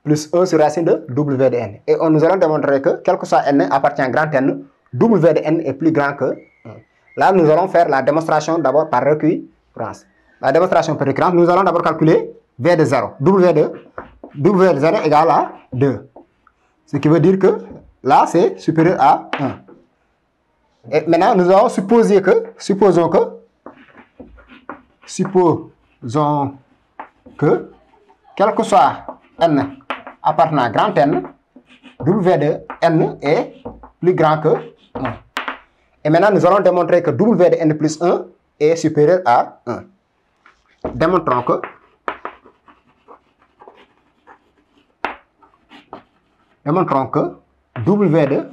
plus 1 sur racine de w de n. Et nous allons démontrer que, quel que soit n appartient à grand n, w de n est plus grand que 1. Là, nous allons faire la démonstration d'abord par récurrence. La démonstration par récurrence, nous allons d'abord calculer v de 0. W de 0 égale à 2. Ce qui veut dire que là, c'est supérieur à 1. Et maintenant, nous allons supposer que, supposons que, quel que soit n appartenant à grand n, w de n est plus grand que 1. Et maintenant, nous allons démontrer que w de n plus 1 est supérieur à 1. Démontrons que w de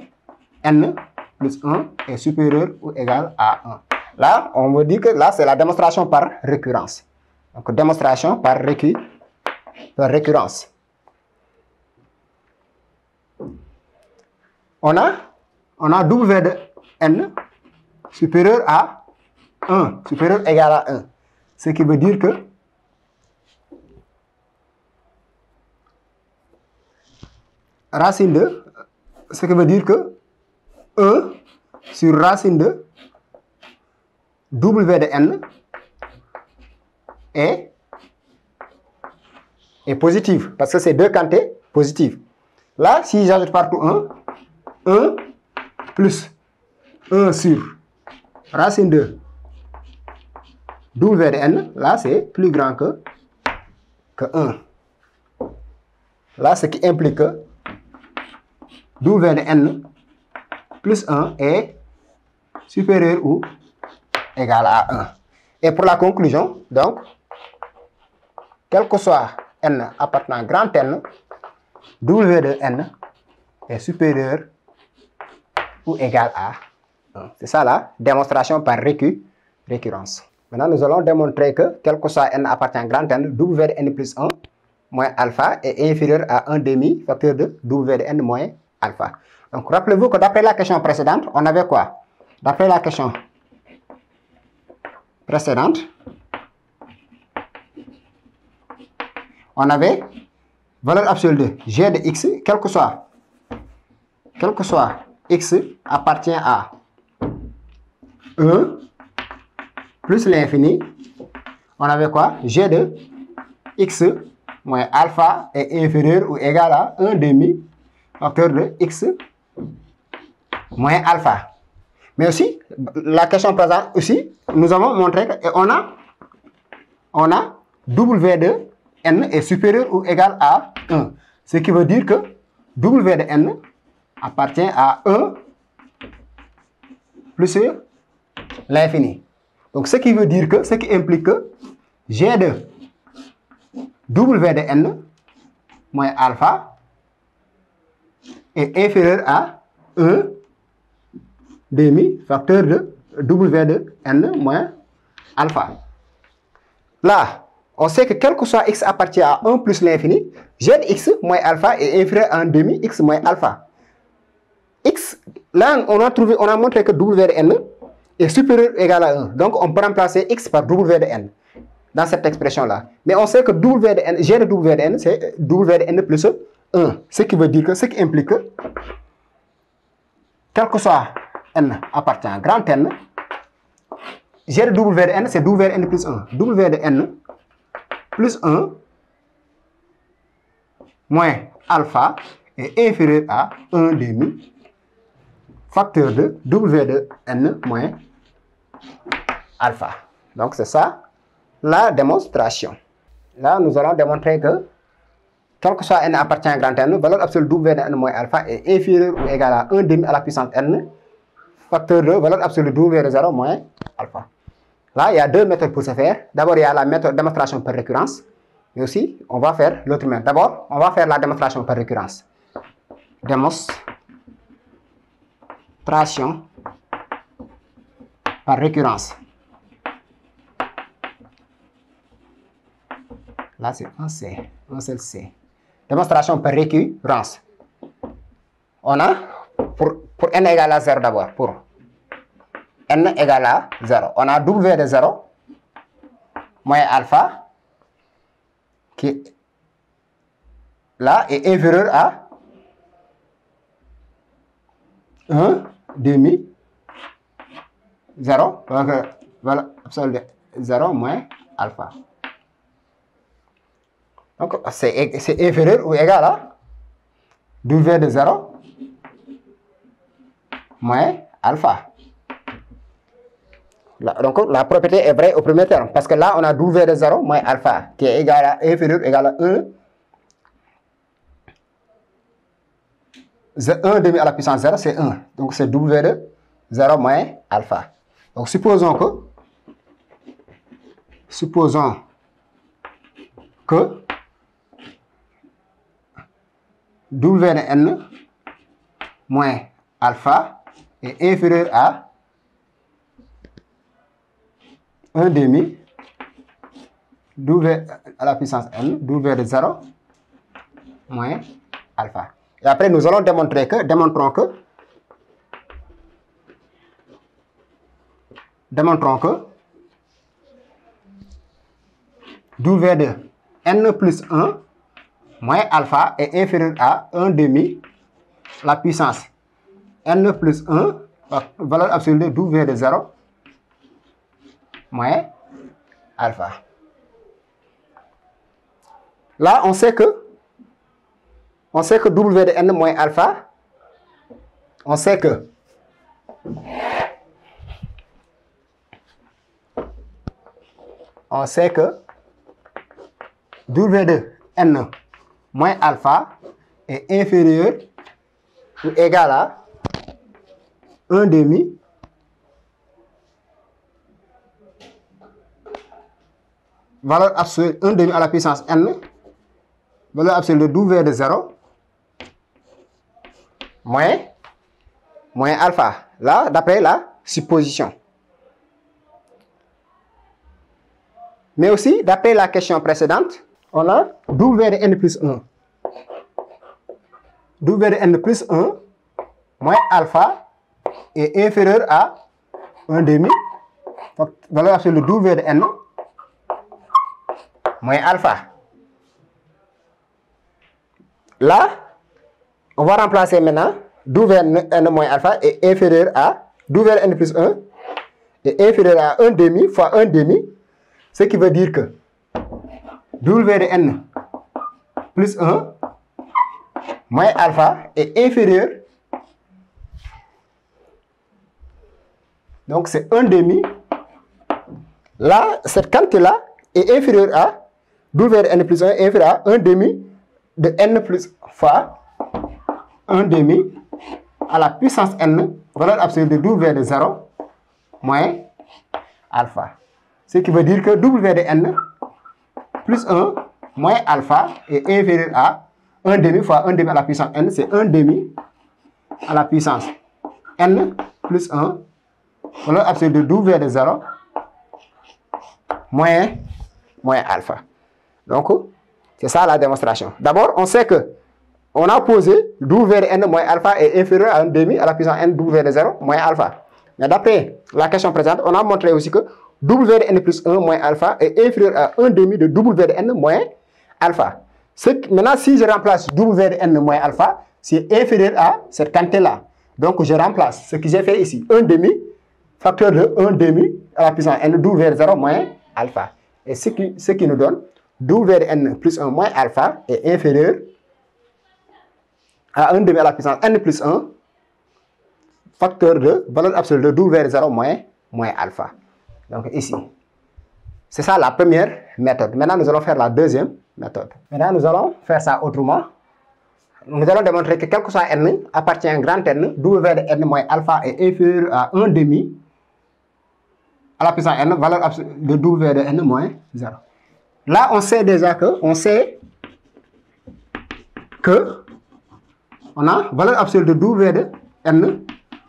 n plus 1 est supérieur ou égal à 1. Là, on me dit que là, c'est la démonstration par récurrence. Donc, démonstration par récurrence. On a w de n supérieur à 1, supérieur ou égal à 1. Ce qui veut dire que racine de, ce qui veut dire que 1 sur racine de w de n est positive, parce que c'est deux quantités positives. Là, si j'ajoute partout 1 plus 1 sur racine de w de n, là, c'est plus grand que 1. Là, ce qui implique que w de n plus 1 est supérieur ou égal à 1. Et pour la conclusion, donc, quel que soit n appartenant à grand N, W de n est supérieur ou égal à 1. C'est ça la démonstration par récurrence. Maintenant, nous allons démontrer que, quel que soit n appartenant à grand N, W de n plus 1 moins alpha est inférieur à 1 demi facteur de W de n moins alpha. Donc, rappelez-vous que d'après la question précédente, on avait quoi? D'après la question précédente, on avait valeur absolue de g de x, quel que soit x appartient à 1 plus l'infini. On avait quoi? G de x moins alpha est inférieur ou égal à 1 demi facteur de x moins alpha. Mais aussi, la question présente aussi, nous avons montré qu'on a W de n est supérieur ou égal à 1. Ce qui veut dire que W de n appartient à 1 plus l'infini. Donc, ce qui veut dire que, ce qui implique que G de W de n moins alpha est inférieur à 1 demi facteur de W de n moins alpha. Là, on sait que quel que soit x appartient à 1 plus l'infini, g de x moins alpha est inférieur à 1 demi x moins alpha. X, là, on a montré que W de n est supérieur ou égal à 1. Donc, on peut remplacer x par W de n dans cette expression-là. Mais on sait que W de n, g de W de n, c'est W de n plus 1. Ce qui veut dire que, ce qui implique que, quel que soit n appartient à grand N, g de W de n, c'est W de n plus 1. W de n plus 1 moins alpha est inférieur à 1 demi facteur de W de n moins alpha. Donc, c'est ça la démonstration. Là, nous allons démontrer que, quel que soit n appartient à grand N, valeur absolue W de n moins alpha est inférieure ou égale à 1 demi à la puissance n facteur de valeur absolue W de 0 moins alpha. Là, il y a deux méthodes pour ce faire. D'abord, il y a la méthode démonstration par récurrence. Mais aussi, on va faire l'autre méthode. D'abord, on va faire la démonstration par récurrence. Démonstration par récurrence. Là, c'est un C, un seul C. Démonstration par récurrence. On a, pour n égale à 0 d'abord, pour n égale à 0. On a W de 0 moins alpha qui là est inférieur à 1 demi 0. Donc, voilà, absolu 0 moins alpha. Donc, c'est inférieur ou égal à W de 0 moins alpha. Là, donc, la propriété est vraie au premier terme. Parce que là, on a W de 0 moins alpha qui est égal à inférieur égal à 1 demi à la puissance 0, c'est 1. Donc, c'est W de 0 moins alpha. Donc, supposons que W de n moins alpha est inférieur à 1 demi W à la puissance n, W de 0 moins alpha. Et après, nous allons démontrons que W de n plus 1 moins alpha est inférieur à 1 demi la puissance n plus 1, valeur absolue de W de 0 moins alpha. Là, on sait que W de n moins alpha, on sait que W de n moins alpha est inférieur ou égal à 1 demi valeur absolue 1 demi à la puissance n, valeur absolue de W de 0, moins alpha. Là, d'après la supposition. Mais aussi, d'après la question précédente, on a W de n plus 1. W de n plus 1 moins alpha est inférieur à 1 demi. Donc, valeur absolue de W de n moins alpha. Là, on va remplacer maintenant W de n moins alpha est inférieur à W de n plus 1 est inférieur à 1 demi fois 1 demi. Ce qui veut dire que W de n plus 1 moins alpha est inférieur. Donc c'est 1 demi. Là, cette quantité-là est inférieure à W de n plus 1 est inférieur à 1 demi de n plus fois 1 demi à la puissance n, valeur absolue de W de 0 moins alpha. Ce qui veut dire que W de n plus 1 moins alpha est inférieur à 1 demi fois 1 demi à la puissance n, c'est 1 demi à la puissance n plus 1, valeur absolue de W de 0 moins alpha. Donc, c'est ça la démonstration. D'abord, on sait que on a posé W de n moins alpha est inférieur à 1 demi à la puissance n W de 0 moins alpha. Mais d'après la question présente, on a montré aussi que W de n plus 1 moins alpha est inférieur à 1 demi de W de n moins alpha. Maintenant, si je remplace W de n moins alpha, c'est inférieur à cette quantité-là. Donc, je remplace ce que j'ai fait ici. 1 demi, facteur de 1 demi à la puissance n W de 0 moins alpha. Et ce qui nous donne W de n plus 1 moins alpha est inférieur à 1 demi à la puissance n plus 1, facteur de valeur absolue de W de 0 moins alpha. Donc ici, c'est ça la première méthode. Maintenant, nous allons faire la deuxième méthode. Maintenant, nous allons faire ça autrement. Nous allons démontrer que quel que soit n appartient à un grand n, W de n moins alpha est inférieur à 1 demi à la puissance n, valeur absolue de W de n moins 0. Là, on sait déjà que, on a valeur absolue de W de n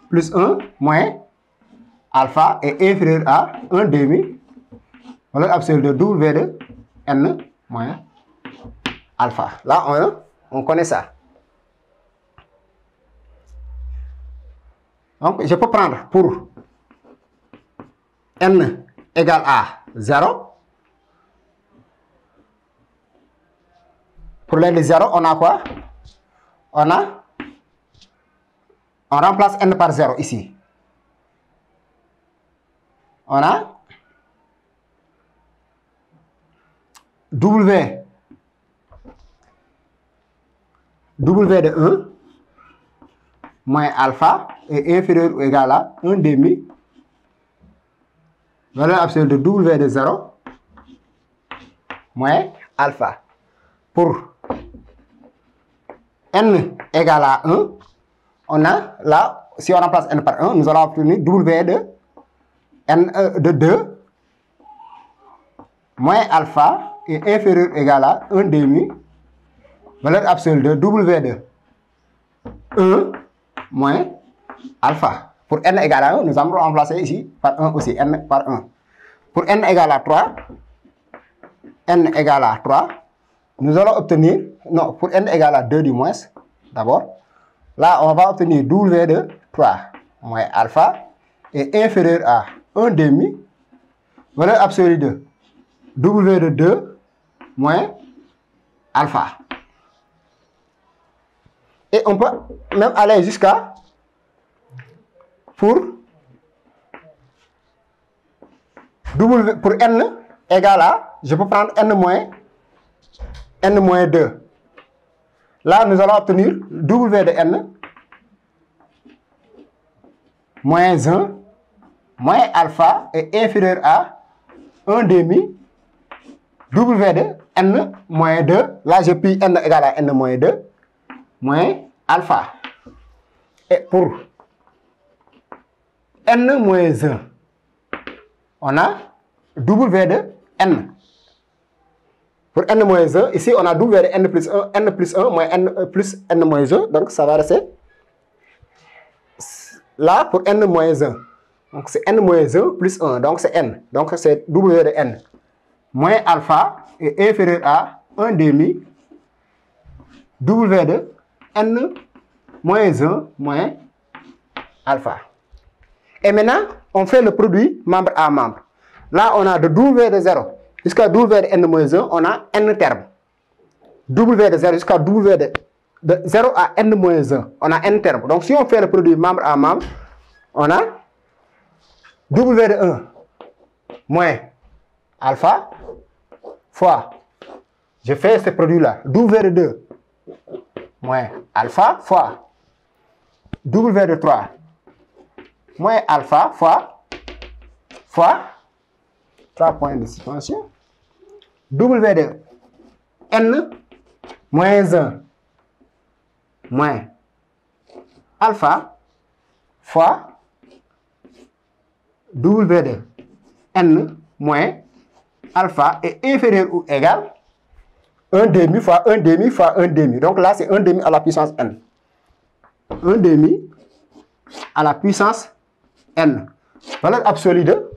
plus 1 moins alpha est inférieur à 1 demi, valeur absolue de W de n moins alpha. Là, on connaît ça. Donc, je peux prendre pour n égale à 0. Pour n de 0, on a quoi? On remplace n par 0 ici. On a W de 1 moins alpha est inférieur ou égal à 1 demi, valeur absolue de W de 0 moins alpha. Pour n égale à 1, on a là, si on remplace n par 1, nous allons obtenir W de n de 2 moins alpha est inférieur ou égal à 1 demi, valeur absolue de W de 1 moins alpha. Pour n égale à 1, nous allons remplacer ici par 1 aussi, n par 1. Pour n égale à 3, nous allons obtenir, non, pour n égale à 2 du moins, d'abord, là, on va obtenir W de 3 moins alpha est inférieur à 1 demi, valeur absolue de W de 2 moins alpha. Et on peut même aller jusqu'à pour n égale à, je peux prendre n moins 2. Là, nous allons obtenir W de n moins 1 moins alpha est inférieur à 1 demi W de n moins 2. Là, je puis n égale à n moins 2 moins alpha. Et pour n moins 1, on a W de n Pour n moins 1, ici, on a W de n plus 1 moins n plus n moins 1. Donc, ça va rester là pour n moins 1. Donc, c'est n moins 1 plus 1. Donc, c'est n. Donc, c'est W de n moins alpha est inférieur à 1 demi W de n moins 1 moins alpha. Et maintenant, on fait le produit membre à membre. Là, on a de W de 0 jusqu'à W de n moins 1, on a n termes. W de 0 jusqu'à W de 0 à n moins 1, on a n termes. Donc, si on fait le produit membre à membre, on a W de 1 moins alpha fois, je fais ce produit-là, W de 2 moins alpha fois W de 3 moins alpha fois 3 points de suspension, W de n moins 1 moins alpha fois W de n moins alpha est inférieur ou égal 1 demi fois 1 demi fois 1 demi. Donc là, c'est 1 demi à la puissance n. 1 demi à la puissance n. Valeur absolue de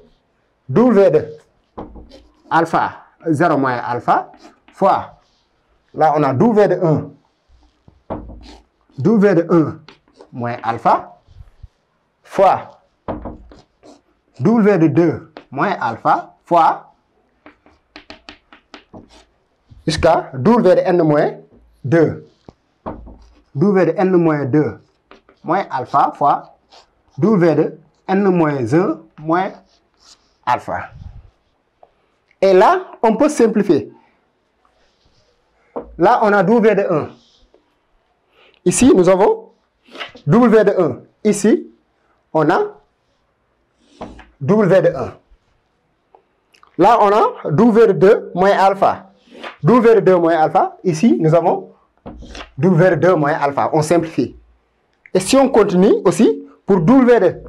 W de alpha 0 moins alpha fois, là on a W de 1 moins alpha fois W de 2 moins alpha fois jusqu'à W de n moins 2. W de n moins 2 moins alpha fois W de n moins 1 moins alpha. Et là, on peut simplifier. Là, on a W de 1. Ici, nous avons W de 1. Ici, on a W de 1. Là, on a W de 2 moins alpha. W de 2 moins alpha. Ici, nous avons W de 2 moins alpha. On simplifie. Et si on continue aussi, pour W de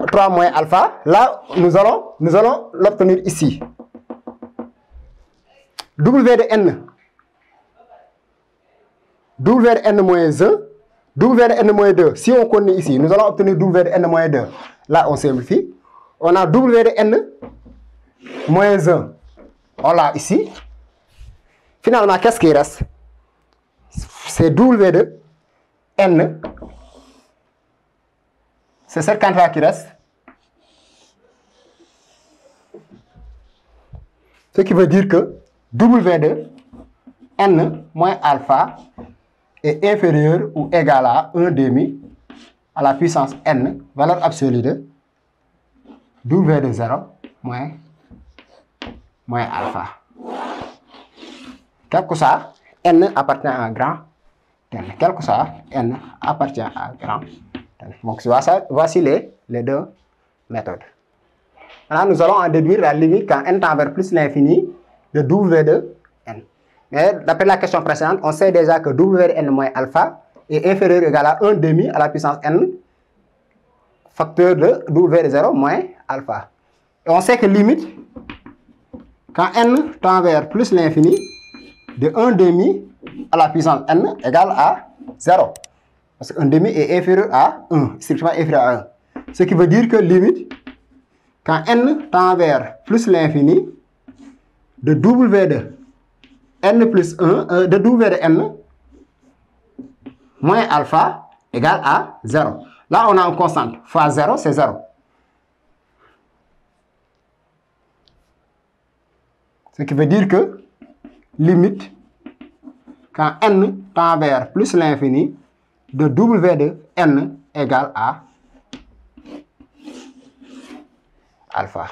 3 moins alpha, là, nous allons l'obtenir ici. W de n. W de n moins 1. W de n moins 2. Si on continue ici, nous allons obtenir W de n moins 2. Là, on simplifie. On a W de n moins 1. On l'a ici. Finalement, qu'est-ce qui reste? C'est W de n. C'est cette quantité qui reste. Ce qui veut dire que W de n moins alpha est inférieur ou égal à 1 demi à la puissance n, valeur absolue de W de 0 moins alpha. Quel que soit, n appartient à un grand n. Quel que soit, n appartient à un grand n. Donc, voici les deux méthodes. Maintenant, nous allons en déduire la limite quand n tend vers plus l'infini de W de n. Mais d'après la question précédente, on sait déjà que W de n moins alpha est inférieur ou égal à 1 demi à la puissance n facteur de W de 0 moins alpha. Et on sait que limite, quand n tend vers plus l'infini, de 1 demi à la puissance n égale à 0. Parce que 1 demi est inférieur à 1, strictement inférieur à 1. Ce qui veut dire que limite, quand n tend vers plus l'infini, de W de n plus 1, de W de n moins alpha égale à 0. Là, on a une constante. Fois 0, c'est 0. Ce qui veut dire que limite, quand n tend vers plus l'infini, de W de n égale à alpha.